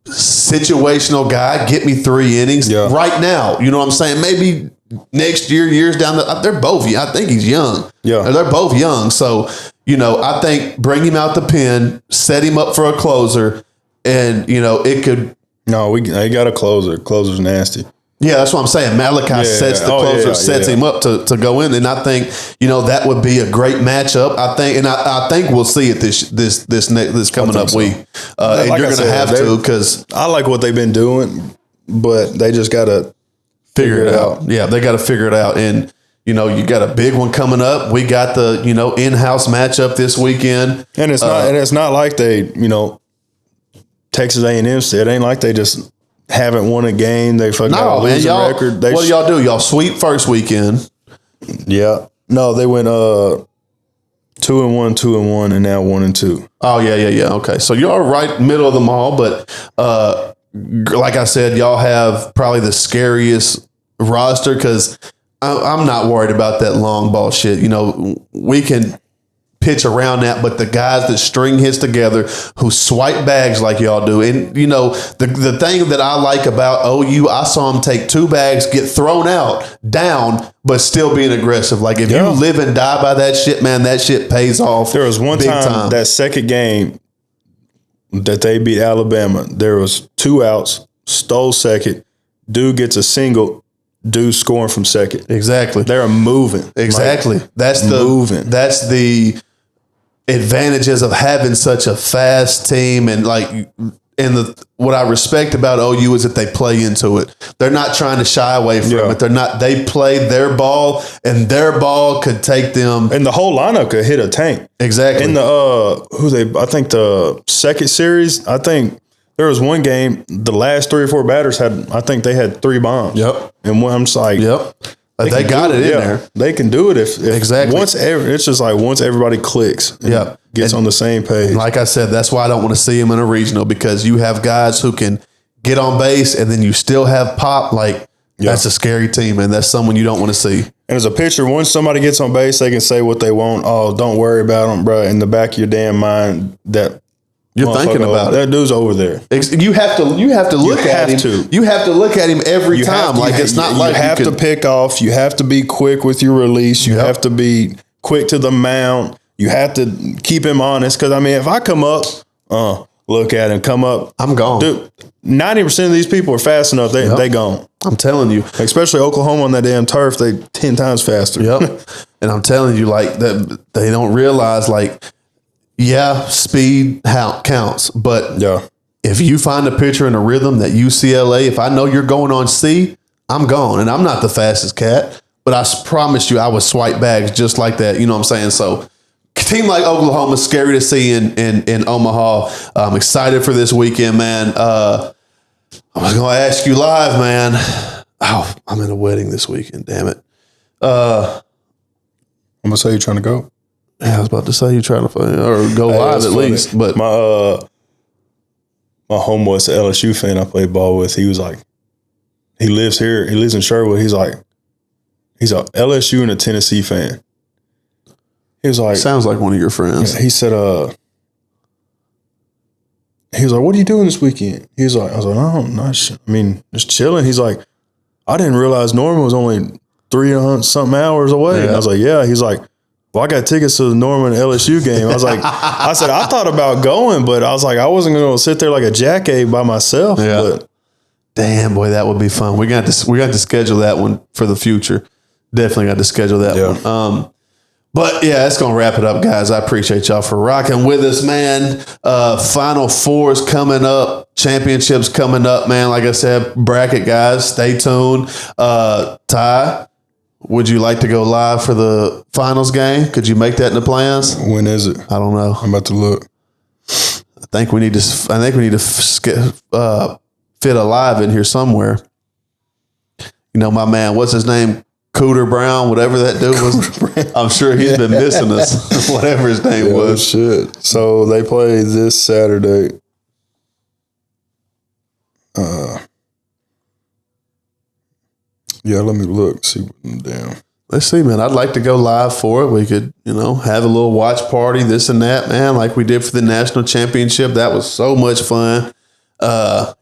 situational guy. Get me 3 innings right now. You know what I'm saying? Maybe next year, years down they're both. I think he's young. Yeah, they're both young. So I think bring him out the pen, set him up for a closer, and it could. No, they got a closer. Closer's nasty. Yeah, that's what I'm saying. Malachi sets the closer, sets him up to go in, and I think that would be a great matchup. I think we'll see it this coming up week, and you're going to have to because I like what they've been doing, but they just got to figure it out. Yeah, they got to figure it out, and you got a big one coming up. We got the in-house matchup this weekend, and it's not like they Texas A&M said it ain't like they just haven't won a game. They fucking got a losing record. What do y'all do? Y'all sweep first weekend. Yeah. No, they went 2-1, 2-1, and now 1-2. Oh yeah. Okay, so you're right middle of them all, but like I said, y'all have probably the scariest roster because I'm not worried about that long ball shit. You know, we can pitch around that, but the guys that string hits together, who swipe bags like y'all do, and you know the thing that I like about OU, I saw them take 2 bags, get thrown out, down, but still being aggressive. Like if you live and die by that shit, man, that shit pays off. There was one time that second game that they beat Alabama. There was 2 outs, stole second, dude gets a single. Dude scoring from second. Exactly. They're moving. Exactly. Like, that's the advantages of having such a fast team, and what I respect about OU is that they play into it. They're not trying to shy away from it. They play their ball, and their ball could take them. And the whole lineup could hit a tank. Exactly. In the I think the second series, I think there was one game, the last 3 or 4 batters I think they had 3 bombs. Yep. And I'm just like, they got it in there. They can do it if exactly. It's just like once everybody clicks and gets on the same page. Like I said, that's why I don't want to see them in a regional, because you have guys who can get on base and then you still have pop. That's a scary team, and that's someone you don't want to see. And as a pitcher, once somebody gets on base, they can say what they want. Oh, don't worry about them, bro. In the back of your damn mind, that you're thinking about that dude's over there. You have to look at him. You have to look at him every time. It's not like you have to pick off. You have to be quick with your release. You have to be quick to the mound. You have to keep him honest. Because I mean, if I come up, look at him, come up, I'm gone. Dude, 90% of these people are fast enough. They gone. I'm telling you, especially Oklahoma on that damn turf, they 10 times faster. Yep. And I'm telling you, that they don't realize speed counts, but if you find a pitcher in a rhythm that UCLA, if I know you're going on C, I'm gone. And I'm not the fastest cat, but I promise you I would swipe bags just like that. You know what I'm saying? So a team like Oklahoma is scary to see in Omaha. I'm excited for this weekend, man. I was going to ask you live, man. Oh, I'm in a wedding this weekend. Damn it. I'm going to say you're trying to go. Yeah, I was about to say you're trying to go live at least. But my homeboy's an LSU fan I played ball with. He was like, he lives here. He lives in Sherwood. He's like, he's a LSU and a Tennessee fan. He was like, sounds like one of your friends. He said, he was like, what are you doing this weekend? He was like, I was like, just chilling. He's like, I didn't realize Norman was only 300-something hours away. And I was like, yeah. He's like, well, I got tickets to the Norman LSU game. I was like, I said, I thought about going, but I was like, I wasn't going to sit there like a jackape by myself. Yeah. But damn, boy, that would be fun. We got to schedule that one for the future. Definitely got to schedule that one. But yeah, that's going to wrap it up, guys. I appreciate y'all for rocking with us, man. Final Fours coming up. Championships coming up, man. Like I said, bracket guys, stay tuned. Ty, would you like to go live for the finals game? Could you make that in the plans? When is it? I don't know. I'm about to look. I think we need to fit a live in here somewhere. You know, my man, what's his name? Cooter Brown, whatever that dude was. I'm sure he's been missing us. Whatever his name was. Shit. So they play this Saturday. Let me look. See what damn. Let's see, man. I'd like to go live for it. We could, have a little watch party, this and that, man, like we did for the national championship. That was so much fun. We're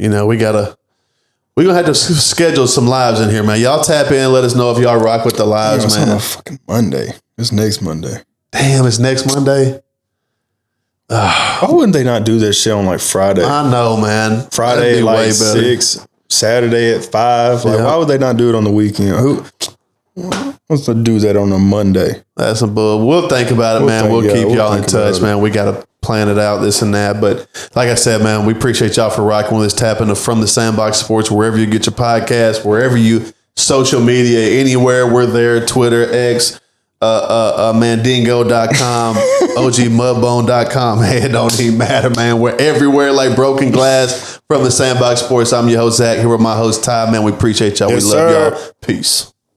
going to have to schedule some lives in here, man. Y'all tap in. Let us know if y'all rock with the lives, it's man. on a fucking Monday. It's next Monday. Damn, it's next Monday. Why wouldn't they not do this shit on like Friday? I know, man. Friday like 6, Saturday at 5. Like, why would they not do it on the weekend? Who wants to do that on a Monday? That's a bull. We'll think about it, man. We'll keep y'all in touch, man. We got to plan it out, this and that. But like I said, man, we appreciate y'all for rocking with us. Tap into From the Sandbox Sports, wherever you get your podcast, wherever you social media, anywhere we're there. Twitter, X, Mandingo.com, OGMudbone.com. Hey, it don't even matter, man. We're everywhere like broken glass. From the Sandbox Sports, I'm your host, Zach. Here with my host, Ty, man. We appreciate y'all. We love y'all. Peace.